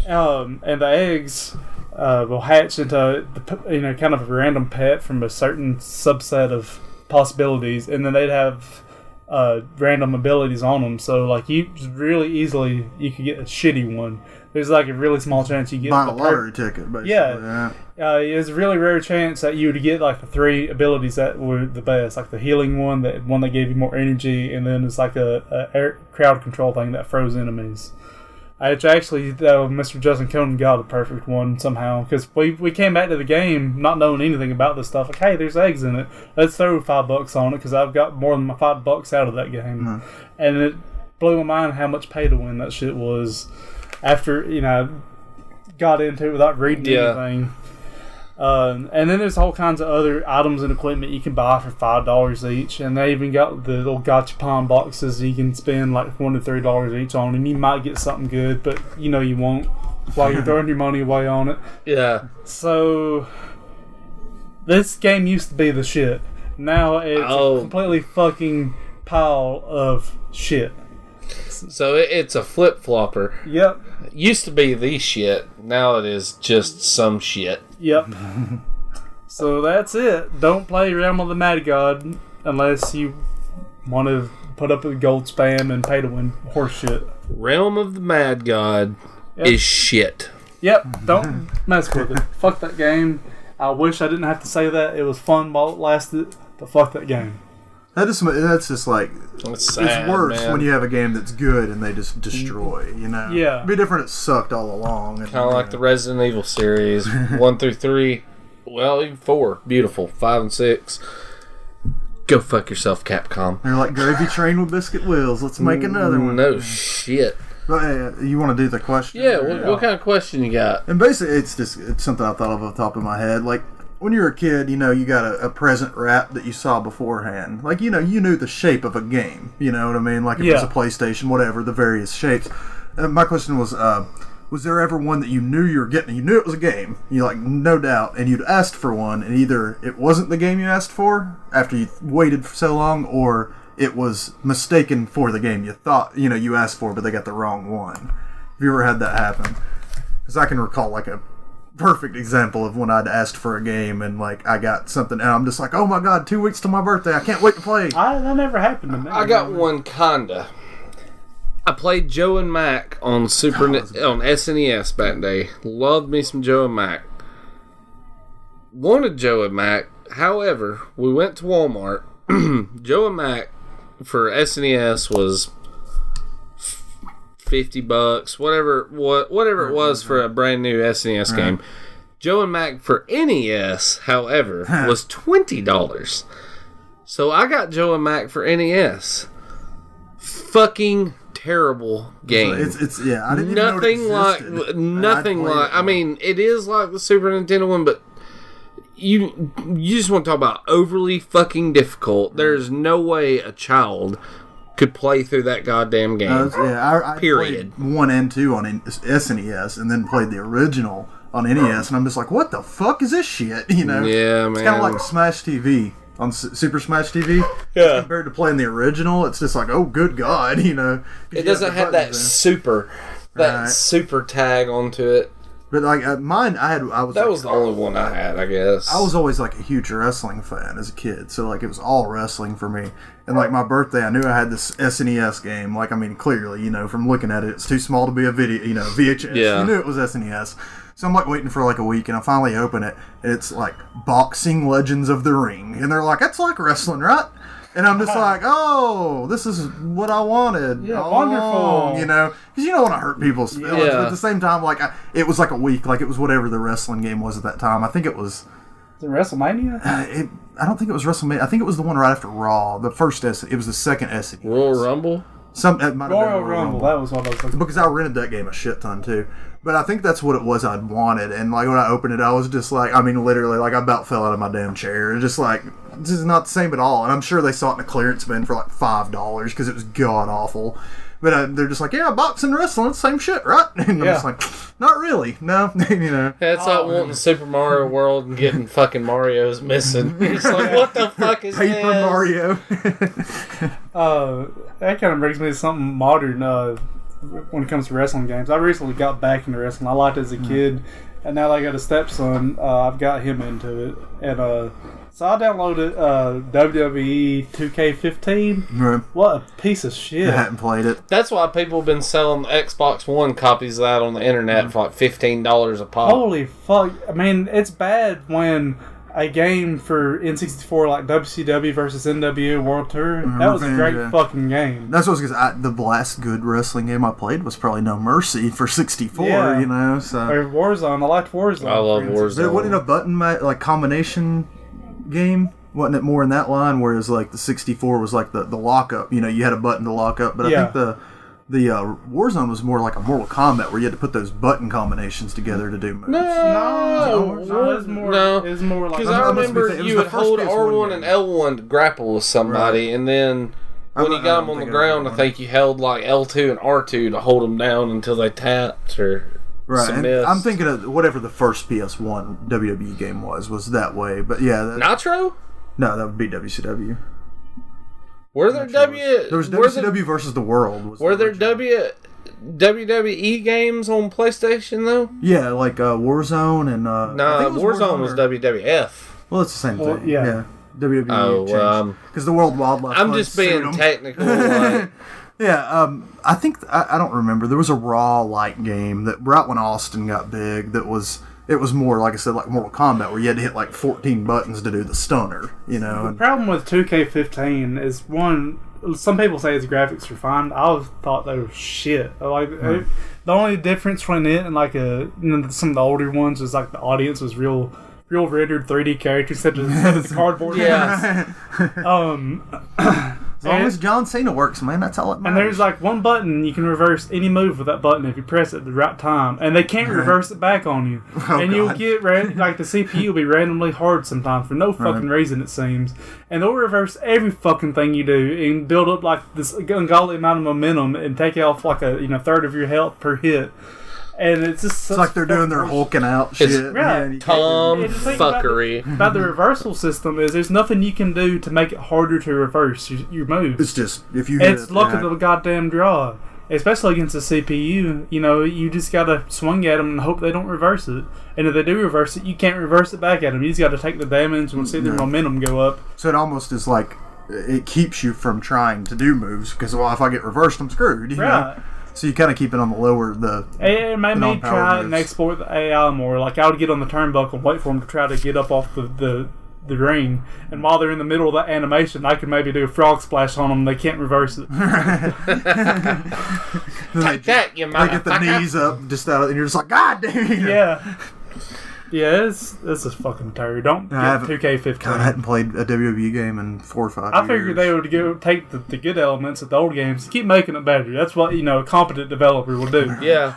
and the eggs will hatch into kind of a random pet from a certain subset of possibilities, and then they'd have random abilities on them. So like you could get a shitty one. There's like a really small chance you get Buying a lottery ticket, basically. Yeah. It's a really rare chance that you would get like the 3 abilities that were the best, like the healing one that gave you more energy, and then it's like a crowd control thing that froze enemies. Actually, Mr. Justin Cohn got the perfect one somehow, because we came back to the game not knowing anything about this stuff. Like, hey, there's eggs in it. Let's throw $5 on it, because I've got more than my $5 out of that game. And it blew my mind how much pay to win that shit was. After got into it without reading anything. And then there's all kinds of other items and equipment you can buy for $5 each, and they even got the little gachapon boxes you can spend like $1 to $3 each on, and you might get something good, but you won't while you're throwing your money away on it. Yeah. So this game used to be the shit. Now it's a completely fucking pile of shit. So it's a flip-flopper. Yep. It used to be the shit. Now it is just some shit. Yep. So that's it. Don't play Realm of the Mad God unless you want to put up with gold spam and pay to win horse shit. Realm of the Mad God is shit. Yep. Don't mess with it. Fuck that game. I wish I didn't have to say that. It was fun while it lasted, but fuck that game. That's just like It's sad, it's worse man. when you have a game that's good and they just destroy. You know, Yeah. It'd be different. It sucked all along. Kind of like the Resident Evil series, 1 through 3. Well, even 4, beautiful. 5 and 6. Go fuck yourself, Capcom. They're like gravy train with biscuit wheels. Let's make another one. No shit. But, you want to do the question? Yeah, what kind of question you got? And basically, it's something I thought of off the top of my head. Like, when you were a kid, you know, you got a present wrap that you saw beforehand. Like, you know, you knew the shape of a game. You know what I mean? Like, if it was a PlayStation, whatever, the various shapes. My question was there ever one that you knew you were getting? You knew it was a game. You, like, no doubt. And you'd asked for one, and either it wasn't the game you asked for after you waited for so long, or it was mistaken for the game you thought, you know, you asked for, but they got the wrong one. Have you ever had that happen? Because I can recall, like, a perfect example of when I'd asked for a game and like I got something and I'm just like, oh my god, 2 weeks to my birthday, I can't wait to play. That never happened to me. I got one kinda. I played Joe and Mac on on SNES back in the day. Loved me some Joe and Mac. Wanted Joe and Mac. However, we went to Walmart. Joe and Mac for SNES was $50, whatever it was for a brand new SNES game. Joe and Mac for NES, however, was $20. So I got Joe and Mac for NES. Fucking terrible game. It's yeah. I didn't nothing even know it existed. nothing like. I mean, it is like the Super Nintendo one, but you just want to talk about overly fucking difficult. There's no way a child could play through that goddamn game. I Period. played 1 and 2 on SNES and then played the original on NES, and I'm just like, what the fuck is this shit? You know? Yeah, man. It's kind of like Smash TV on Super Smash TV. Yeah. Compared to playing the original, it's just like, oh, good God, you know? It doesn't have that super tag onto it. But like mine, that was the only one I had, I guess. I was always like a huge wrestling fan as a kid, so like it was all wrestling for me. And like my birthday, I knew I had this SNES game. Like, I mean, clearly, you know, from looking at it, it's too small to be a video, you know, VHS. Yeah. You knew it was SNES. So I'm like waiting for like a week, and I finally open it, and it's like Boxing Legends of the Ring, and they're like, that's like wrestling, right? And I'm just like, oh, this is what I wanted. Yeah, wonderful. You know, because you don't want to hurt people's feelings. Yeah. But at the same time, like, it was like a week. Like, it was whatever the wrestling game was at that time. I think it was... Is it WrestleMania? I don't think it was WrestleMania. I think it was the one right after Raw. The first it was the second SNES. Royal Rumble? It might have been Royal Rumble. That was what I was looking for. Because I rented that game a shit ton, too. But I think that's what it was I'd wanted. And, like, when I opened it, I was just like, I mean, literally, like, I about fell out of my damn chair. And just like, this is not the same at all. And I'm sure they saw it in a clearance bin for, like, $5 because it was god-awful. But they're just like, yeah, boxing, wrestling, same shit, right? And I'm just like, not really. No, you know. Yeah, it's like wanting Super Mario World and getting fucking Mario's missing. It's like, what the fuck is Paper this? Mario. That kind of brings me to something modern when it comes to wrestling games. I recently got back into wrestling. I liked it as a kid, and now that I got a stepson, I've got him into it. And so I downloaded WWE 2K15. Right. What a piece of shit. I hadn't played it. That's why people have been selling Xbox One copies of that on the internet for like $15 a pop. Holy fuck. I mean, it's bad when a game for N64 like WCW versus NWA World Tour, that was a great fucking game. That's what I was going to say. The last good wrestling game I played was probably No Mercy for 64, you know. So. Or Warzone. I liked Warzone. I love Warzone. But wasn't it a button like combination game? Wasn't it more in that line? Whereas like the 64 was like the lockup. You know, you had a button to lock up. But I think the Warzone was more like a Mortal Kombat where you had to put those button combinations together to do moves. No, it's more like... Because I remember you would hold R1 and L1 to grapple with somebody, and then when you got them on the ground, I think you held like L2 and R2 to hold them down until they tapped or... Right, and I'm thinking of whatever the first PS1 WWE game was that way, but yeah. Nitro? No, that would be WCW. Were there There was WCW versus the World. Were there WWE games on PlayStation though? Yeah, like Warzone and Warzone was WWF. Well, it's the same thing. Yeah. WWE. Oh, because the World Wildlife. I'm Fund just sued being 'em. technical. Like, Yeah, I think I don't remember. There was a Raw like game that right when Austin got big. It was more like I said, like Mortal Kombat, where you had to hit like 14 buttons to do the stunner. You know. The problem with 2K15 is one. Some people say its graphics are fine. I always thought they were shit. Like the only difference between it and like some of the older ones was like the audience was real rendered 3D characters instead of cardboard. yeah. As long as John Cena works, man, that's all it matters. And there's like one button you can reverse any move with that button if you press it at the right time, and they can't reverse it back on you. And you'll get like the CPU will be randomly hard sometimes for no fucking reason, it seems. And they'll reverse every fucking thing you do and build up like this ungodly amount of momentum and take off like a third of your health per hit. And it's just it's like they're doing their hulking out shit. Fuckery. About the reversal system is there's nothing you can do to make it harder to reverse your moves. It's just if you hit it's luck of the goddamn draw. Especially against the CPU, you just gotta swing at them and hope they don't reverse it. And if they do reverse it, you can't reverse it back at them. You just gotta take the damage and see their momentum go up. So it almost is like it keeps you from trying to do moves because if I get reversed, I'm screwed. You know? So you kind of keep it on the lower It made me try and exploit the AI more. Like I would get on the turnbuckle and wait for them to try to get up off the ring, and while they're in the middle of that animation, I could maybe do a frog splash on them. They can't reverse it. They get the knees up just out, and you're just like, God damn. Yeah, it's a fucking terror. Don't get 2K15. God, I hadn't played a WWE game in 4 or 5 years. I figured they would take the good elements of the old games and keep making it better. That's what a competent developer will do. Yeah.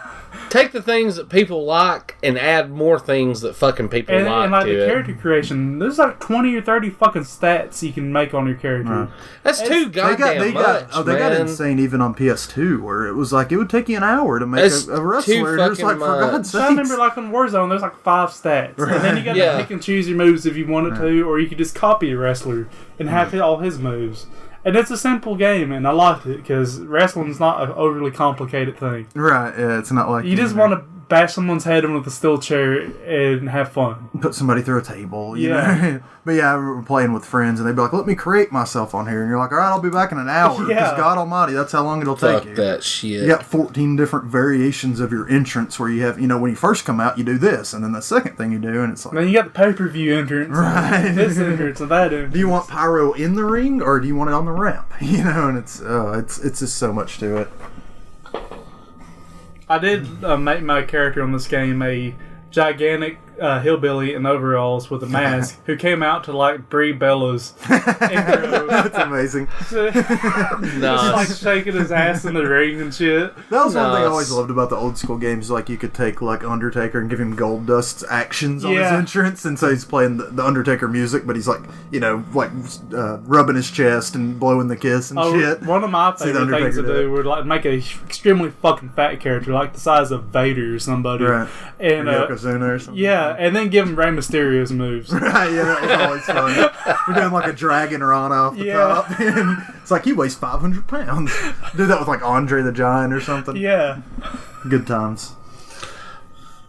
Take the things that people like and add more things that fucking people like. And like the character creation, there's like 20 or 30 fucking stats you can make on your character. That's too goddamn much. They got insane even on PS2, where it was like it would take you an hour to make a wrestler. And it's like, for God's sakes. I remember like on Warzone, there's like 5 stats, and then you got to pick and choose your moves if you wanted to, or you could just copy a wrestler and have all his moves. And it's a simple game, and I liked it because wrestling's not an overly complicated thing. Right? Yeah, it's not like you just want to bash someone's head in with a steel chair and have fun. Put somebody through a table, you know. But yeah, we were playing with friends, and they'd be like, "Let me create myself on here," and you're like, "All right, I'll be back in an hour." Because God Almighty, that's how long it'll take you. That shit. You got 14 different variations of your entrance where you have, when you first come out, you do this, and then the second thing you do, and it's like. Then you got the pay-per-view entrance, right? This entrance and that entrance. Do you want pyro in the ring or do you want it on the ramp? And it's just so much to it. I did make my character on this game a gigantic hillbilly in overalls with a mask who came out to like Brie Bella's intro. That's amazing. Just like shaking his ass in the ring and shit. That was one thing I always loved about the old school games. Like you could take like Undertaker and give him Gold Dust's actions on his entrance, and so he's playing the Undertaker music, but he's like rubbing his chest and blowing the kiss and shit. One of my favorite things to do would like make a extremely fucking fat character like the size of Vader or somebody, right? And Yokozuna or something. Yeah, and then give him Rey Mysterio's moves. Right, yeah, that was always fun. We're doing like a dragon run off the top. And it's like he weighs 500 pounds. Do that with like Andre the Giant or something. Yeah. Good times.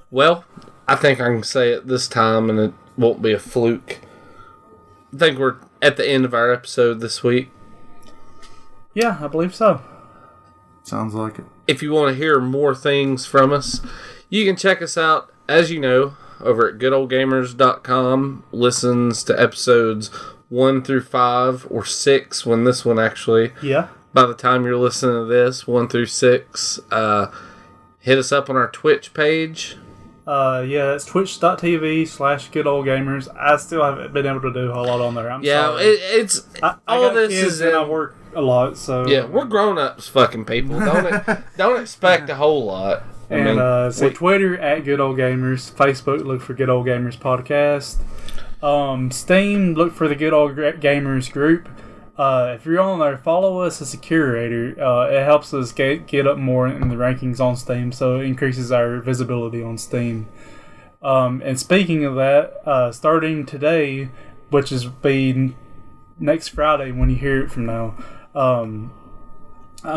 Well, I think I can say it this time and it won't be a fluke. I think we're at the end of our episode this week. Yeah, I believe so. Sounds like it. If you want to hear more things from us, you can check us out, as you know, over at goodolegamers.com. Listens to episodes 1 through 5 or 6 when this one actually. Yeah. By the time you're listening to this, 1 through 6. Hit us up on our Twitch page. It's twitch.tv/goodolegamers. I still haven't been able to do a whole lot on there. I'm sorry. it's I all got this kids is and I work a lot, so yeah, we're grown-ups fucking people. Don't expect a whole lot. Twitter at Good Ole Gamers, Facebook look for Good Ole Gamers Podcast, Steam look for the Good Ole Gamers group. If you're on there, follow us as a curator. It helps us get up more in the rankings on Steam, so it increases our visibility on Steam. And speaking of that, starting today, which is being next Friday, when you hear it from now, I'm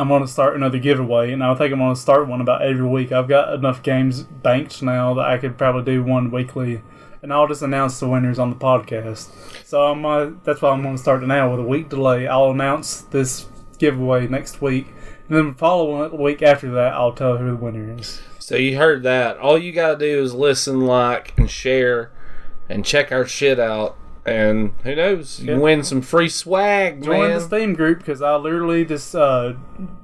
going to start another giveaway, and I think I'm going to start one about every week. I've got enough games banked now that I could probably do one weekly, and I'll just announce the winners on the podcast. So that's why I'm going to start it now with a week delay. I'll announce this giveaway next week, and then the following week after that, I'll tell who the winner is. So you heard that. All you got to do is listen, like, and share, and check our shit out. And who knows? You can win some free swag, Join man. the Steam group, because I literally just go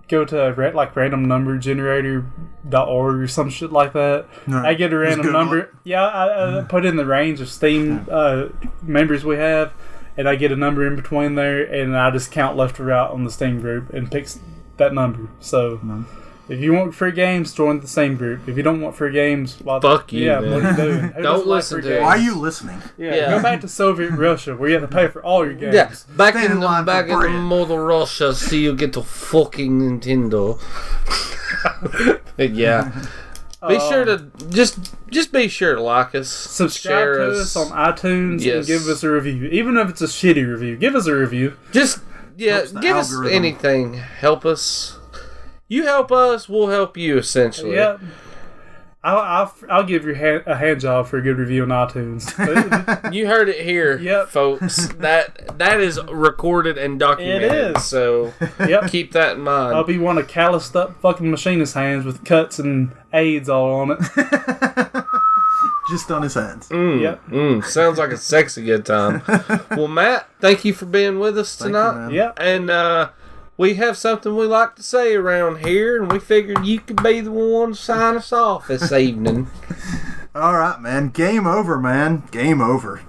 to like randomnumbergenerator.org or some shit like that. Right. I get a random number. Yeah, I put in the range of Steam members we have, and I get a number in between there, and I just count left to right on the Steam group and pick that number. So if you want free games, join the same group. If you don't want free games, fuck you, man. what are you doing? Who Don't doesn't like listen free to it. games? Why are you listening? Yeah, go back to Soviet Russia where you have to pay for all your games. Yeah, back Stand in in line the for bread. Mother Russia, so you get the fucking Nintendo. Yeah. Be sure to just be sure to like us, Subscribe share to us on iTunes and Yes. give us a review. Even if it's a shitty review, give us a review. Just Helps the give us algorithm. anything. Help us. You help us, we'll help you. Essentially. Yeah. I'll give you a hand job for a good review on iTunes. But You heard it here, Yep. folks. That is recorded and documented. It is. So yep. keep that in mind. I'll be one of calloused up fucking machinist hands with cuts and AIDS all on it. Just on his hands. Yep. Sounds like a sexy good time. Well, Matt, thank you for being with us Thank you, tonight. man. Yep. And we have something we like to say around here, and we figured you could be the one to sign us off this evening. All right, man. Game over, man. Game over.